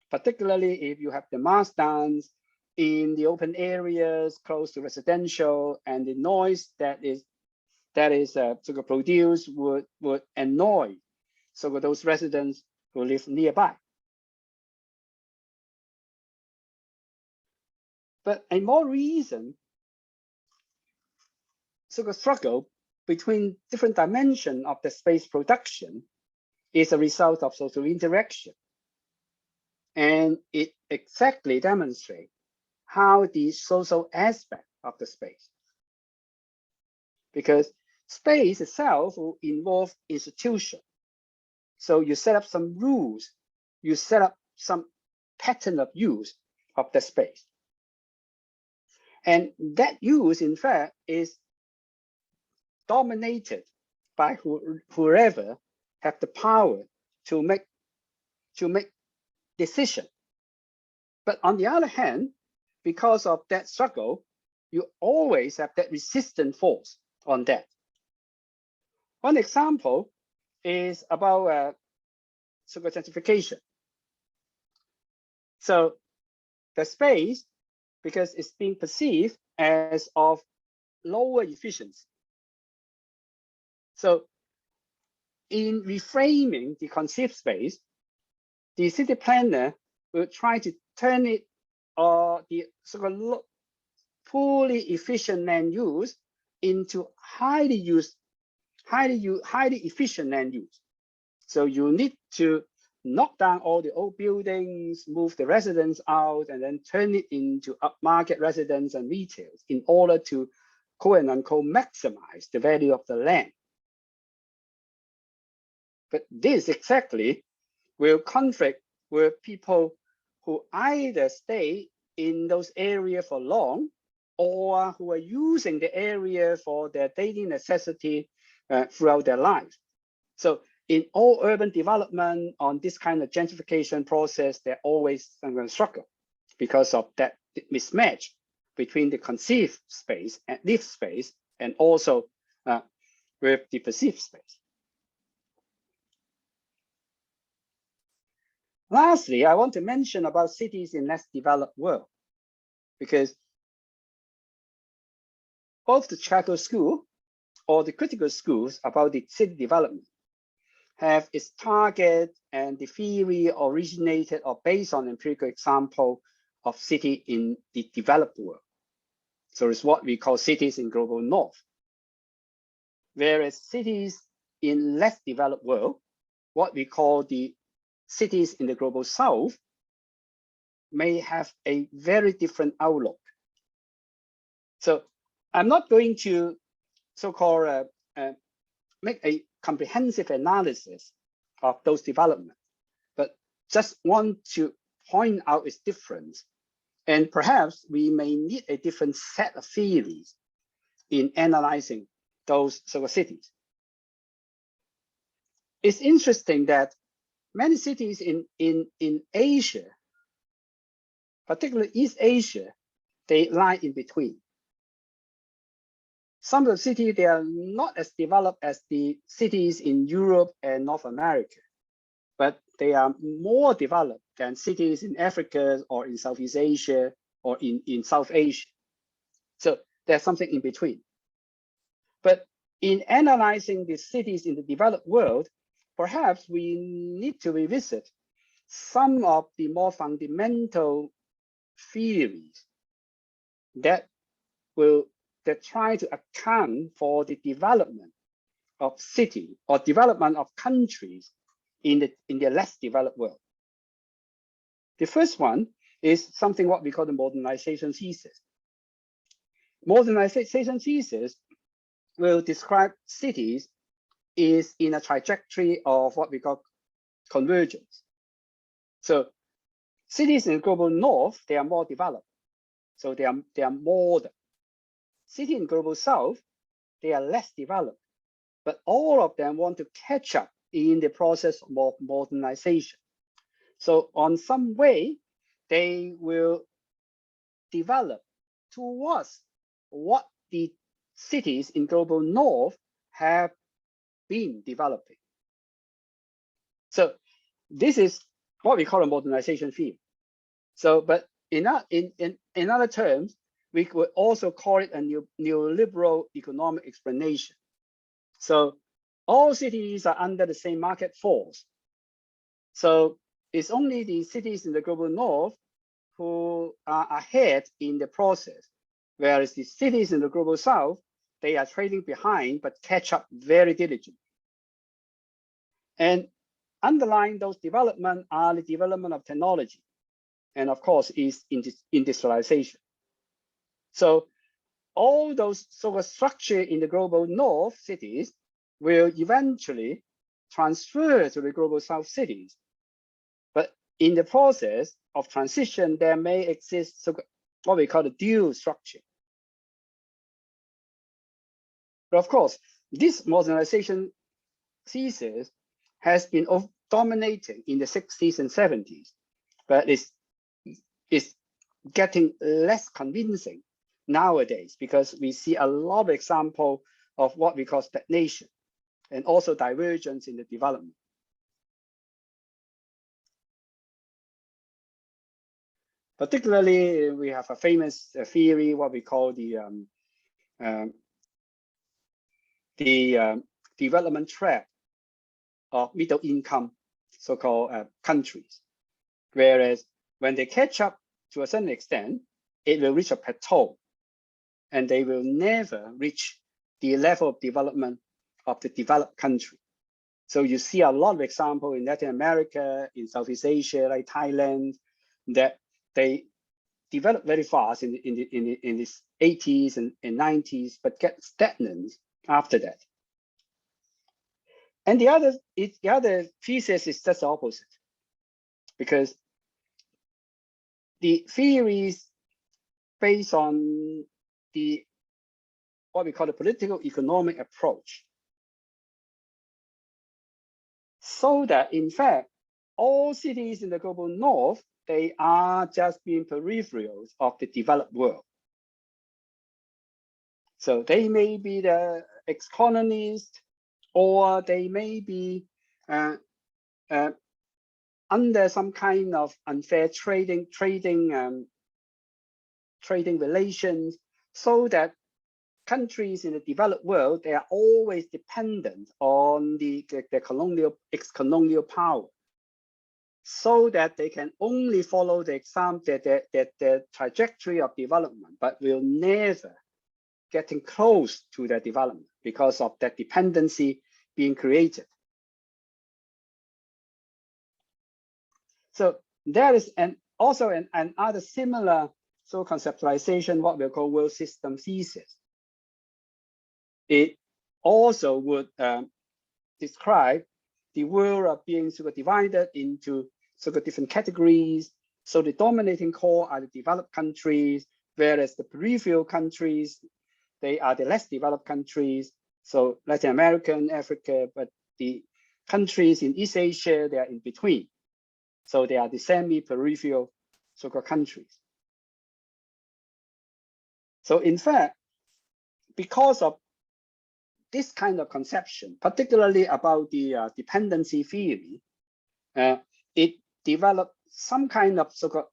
particularly if you have the mass dance in the open areas close to residential, and the noise that is sort of produced would annoy sort of those residents who live nearby. But a more recent sort of struggle between different dimensions of the space production is a result of social interaction. And it exactly demonstrates how the social aspect of the space, because space itself will involve institution. So you set up some rules, you set up some pattern of use of the space. And that use, in fact, is dominated by whoever have the power to make decision. But on the other hand, because of that struggle, you always have that resistant force on that. One example is about sort of gentrification. So the space, because it's being perceived as of lower efficiency. So in reframing the conceived space, the city planner will try to turn it the sort of fully efficient land use into highly efficient land use. So you need to knock down all the old buildings, move the residents out, and then turn it into upmarket residence and retail in order to quote unquote maximize the value of the land. But this exactly will conflict with people who either stay in those areas for long or who are using the area for their daily necessity throughout their life. So in all urban development on this kind of gentrification process, they're always going to struggle because of that mismatch between the conceived space and lived space, and also with the perceived space. Lastly, I want to mention about cities in less developed world, because both the Chicago School or the critical schools about the city development have its target and the theory originated or based on empirical example of city in the developed world. So it's what we call cities in global north. Whereas cities in less developed world, what we call the cities in the global south, may have a very different outlook. So I'm not going to so-called make a comprehensive analysis of those developments, but just want to point out its difference. And perhaps we may need a different set of theories in analyzing those sort of cities. It's interesting that many cities in Asia, particularly East Asia, they lie in between. Some of the cities, they are not as developed as the cities in Europe and North America, but they are more developed than cities in Africa or in Southeast Asia or in South Asia. So there's something in between. But in analyzing the cities in the developed world, perhaps we need to revisit some of the more fundamental theories that try to account for the development of city or development of countries in the less developed world. The first one is something what we call the modernization thesis. Modernization thesis will describe cities is in a trajectory of what we call convergence. So cities in the global north, they are more developed. So they are modern. Cities in global south, they are less developed, but all of them want to catch up in the process of modernization. So on some way, they will develop towards what the cities in global north have been developing. So this is what we call a modernization theme. So, but in other terms, we could also call it a neoliberal economic explanation. So all cities are under the same market force. So it's only the cities in the global north who are ahead in the process, whereas the cities in the global south, they are trailing behind, but catch up very diligently. And underlying those developments are the development of technology, and of course is industrialization. So all those sort of structure in the global north cities will eventually transfer to the global south cities. But in the process of transition, there may exist what we call the dual structure. But of course, this modernization thesis has been dominating in the 60s and 70s, but it's getting less convincing nowadays because we see a lot of examples of what we call stagnation and also divergence in the development. Particularly, we have a famous theory, what we call the development trap of middle income, so-called countries. Whereas when they catch up to a certain extent, it will reach a plateau and they will never reach the level of development of the developed country. So you see a lot of examples in Latin America, in Southeast Asia, like Thailand, that they develop very fast in the 80s and 90s, but get stagnant after that. And the other thesis is just the opposite, because the theories based on the what we call the political economic approach, so that in fact all cities in the global north, they are just being peripherals of the developed world. So they may be the ex-colonies, or they may be under some kind of unfair trading relations, so that countries in the developed world, they are always dependent on the ex-colonial power, so that they can only follow the trajectory of development, but will never getting close to their development because of that dependency being created. So there is also another similar conceptualization, what we call world system thesis. It also would describe the world of being divided into different categories. So the dominating core are the developed countries, whereas the peripheral countries, they are the less developed countries. So Latin American, Africa, but the countries in East Asia, they are in between. So they are the semi-peripheral so-called countries. So in fact, because of this kind of conception, particularly about the dependency theory, it developed some kind of so-called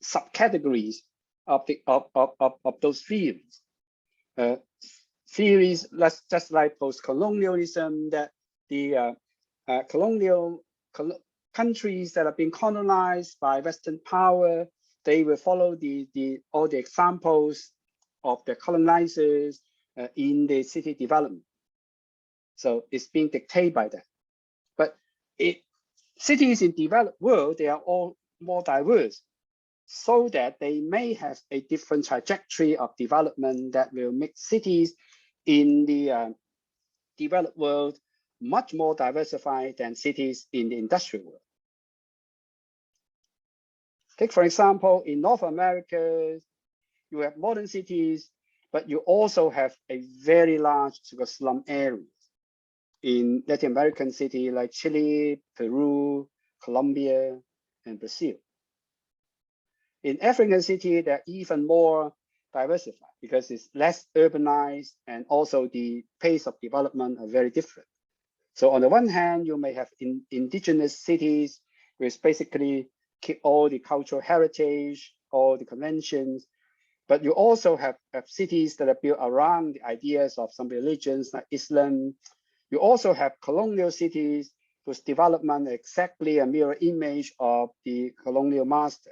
subcategories of those theories. Theories just like post-colonialism, that the countries that have been colonized by Western power, they will follow all the examples of the colonizers in the city development. So it's being dictated by that. But cities in developed world, they are all more diverse, so that they may have a different trajectory of development that will make cities in the developed world much more diversified than cities in the industrial world. Take, for example, in North America, you have modern cities, but you also have a very large slum areas in Latin American cities like Chile, Peru, Colombia, and Brazil. In African city, they're even more diversified because it's less urbanized, and also the pace of development are very different. So on the one hand, you may have indigenous cities, which basically keep all the cultural heritage, all the conventions, but you also have cities that are built around the ideas of some religions like Islam. You also have colonial cities whose development is exactly a mirror image of the colonial master.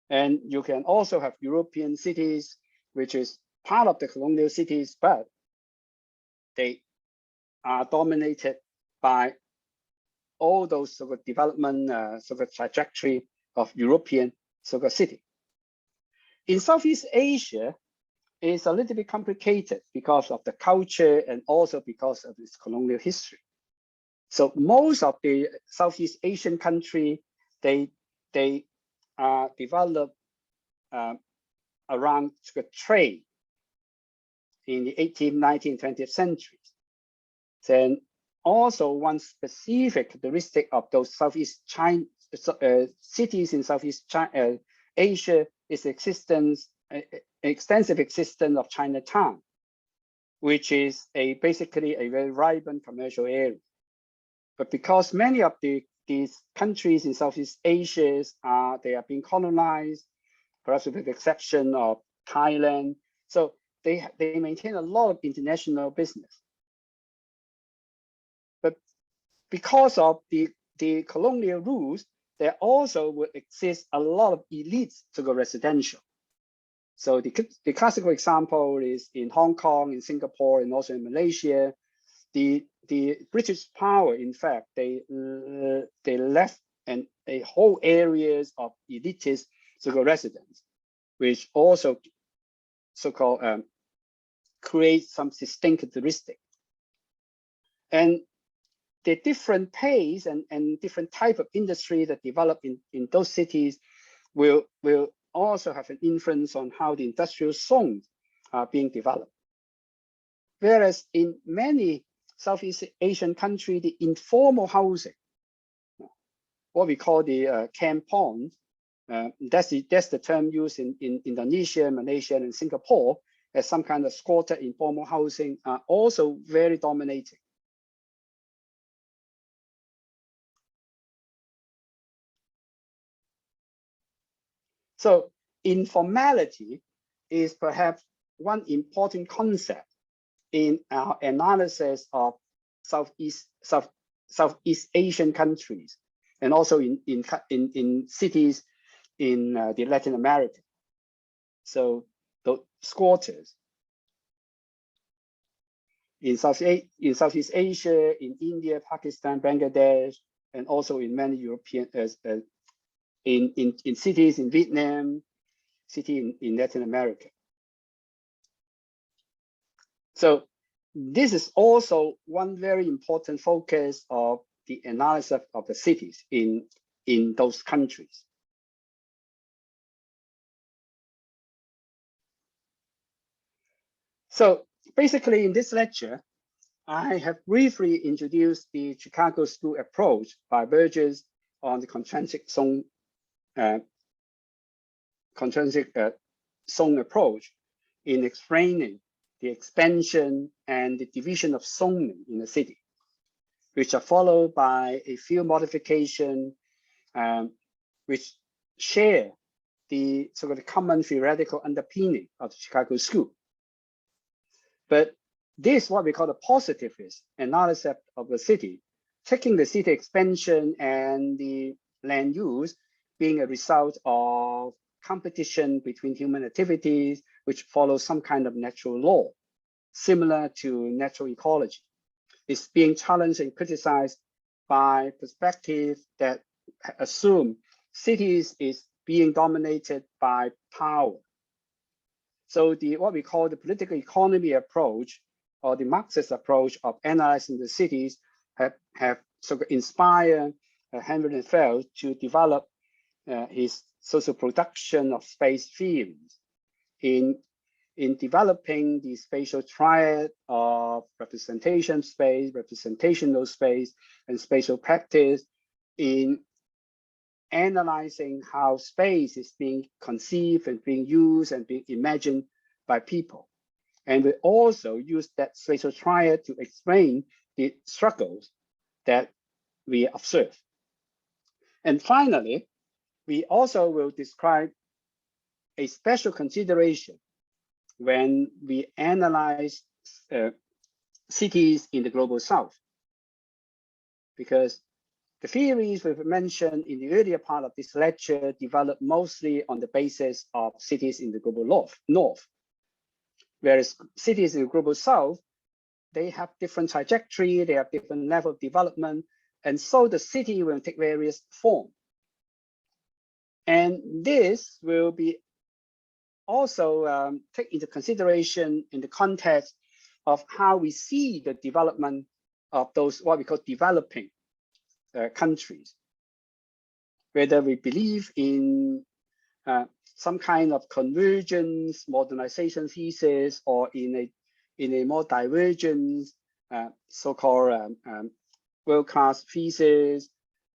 And you can also have European cities, which is part of the colonial cities, but they are dominated by all those development trajectory of European city. In Southeast Asia, it's a little bit complicated because of the culture and also because of its colonial history. So most of the Southeast Asian country, they are developed around trade in the 18th, 19th, 20th centuries. Then also one specific characteristic of those Southeast China cities in Southeast Asia is extensive existence of Chinatown, which is basically a very vibrant commercial area. But because many of these countries in Southeast Asia they are being colonized, perhaps with the exception of Thailand, so they maintain a lot of international business. But because of the colonial rules, there also would exist a lot of elites to go residential. So the classical example is in Hong Kong, in Singapore, and also in Malaysia. The British power, in fact, they left a whole areas of elitist so-called residents, which also so-called create some distinct characteristic. And the different pace and different type of industry that develop in those cities will also have an influence on how the industrial zones are being developed. Whereas in many Southeast Asian countries, the informal housing, what we call the kampong, that's the term used in Indonesia, Malaysia, and Singapore as some kind of squatter informal housing, are also very dominating. So informality is perhaps one important concept in our analysis of Southeast Asian countries, and also in cities in the Latin America. So the squatters in Southeast Asia, in India, Pakistan, Bangladesh, and also in many European, in cities in Vietnam, city in Latin America. So this is also one very important focus of the analysis of the cities in those countries. So basically in this lecture, I have briefly introduced the Chicago School approach by Burgess on the concentric zone approach in explaining the expansion and the division of zoning in the city, which are followed by a few modifications which share the sort of common theoretical underpinning of the Chicago School. But this is what we call the positivist analysis of the city, taking the city expansion and the land use being a result of competition between human activities, which follows some kind of natural law, similar to natural ecology. It's being challenged and criticized by perspectives that assume cities is being dominated by power. So what we call the political economy approach, or the Marxist approach of analyzing the cities, have sort of inspired Henry Feld to develop his social production of space theories in developing the spatial triad of representation space, representational space, and spatial practice, in analyzing how space is being conceived and being used and being imagined by people. And we also use that spatial triad to explain the struggles that we observe. And finally, we also will describe a special consideration when we analyze cities in the Global South, because the theories we've mentioned in the earlier part of this lecture develop mostly on the basis of cities in the Global North, whereas cities in the Global South, they have different trajectory, they have different level of development, and so the city will take various forms. And this will be also take into consideration in the context of how we see the development of those what we call developing countries, whether we believe in some kind of convergence, modernization thesis, or in a more divergent so-called world-class thesis,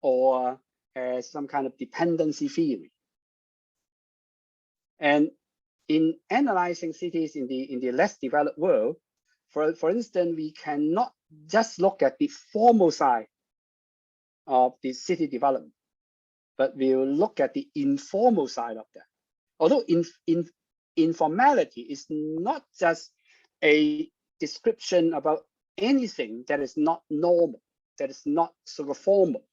or as some kind of dependency theory. And in analyzing cities in the less developed world, for instance, we cannot just look at the formal side of the city development, but we will look at the informal side of that. Although informality is not just a description about anything that is not normal, that is not sort of formal.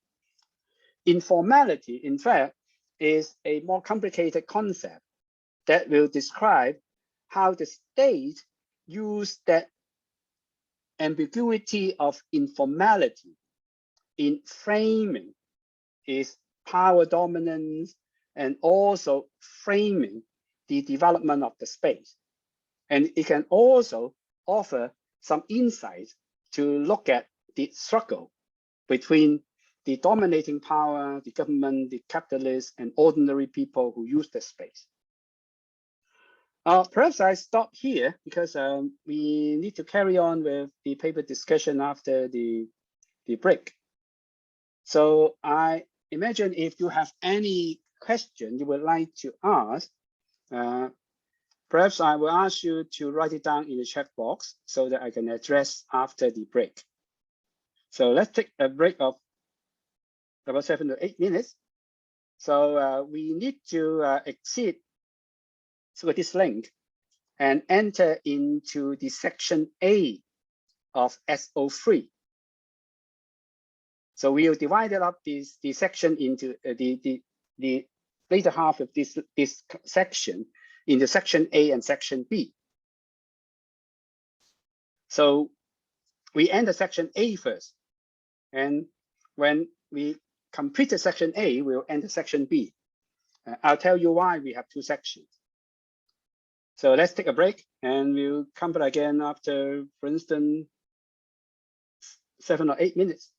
Informality, in fact, is a more complicated concept that will describe how the state used that ambiguity of informality in framing its power dominance and also framing the development of the space. And it can also offer some insights to look at the struggle between the dominating power, the government, the capitalists, and ordinary people who use the space. Perhaps I stop here because we need to carry on with the paper discussion after the break. So I imagine if you have any question you would like to ask, perhaps I will ask you to write it down in the chat box so that I can address after the break. So let's take a break of about 7 to 8 minutes. So we need to exit this link and enter into the section A of S03. So we'll divide up the section into the later half of this section into section A and section B. So we enter section A first. And when we complete section A, we'll enter section B. I'll tell you why we have two sections. So let's take a break and we'll come back again after, for instance, 7 or 8 minutes.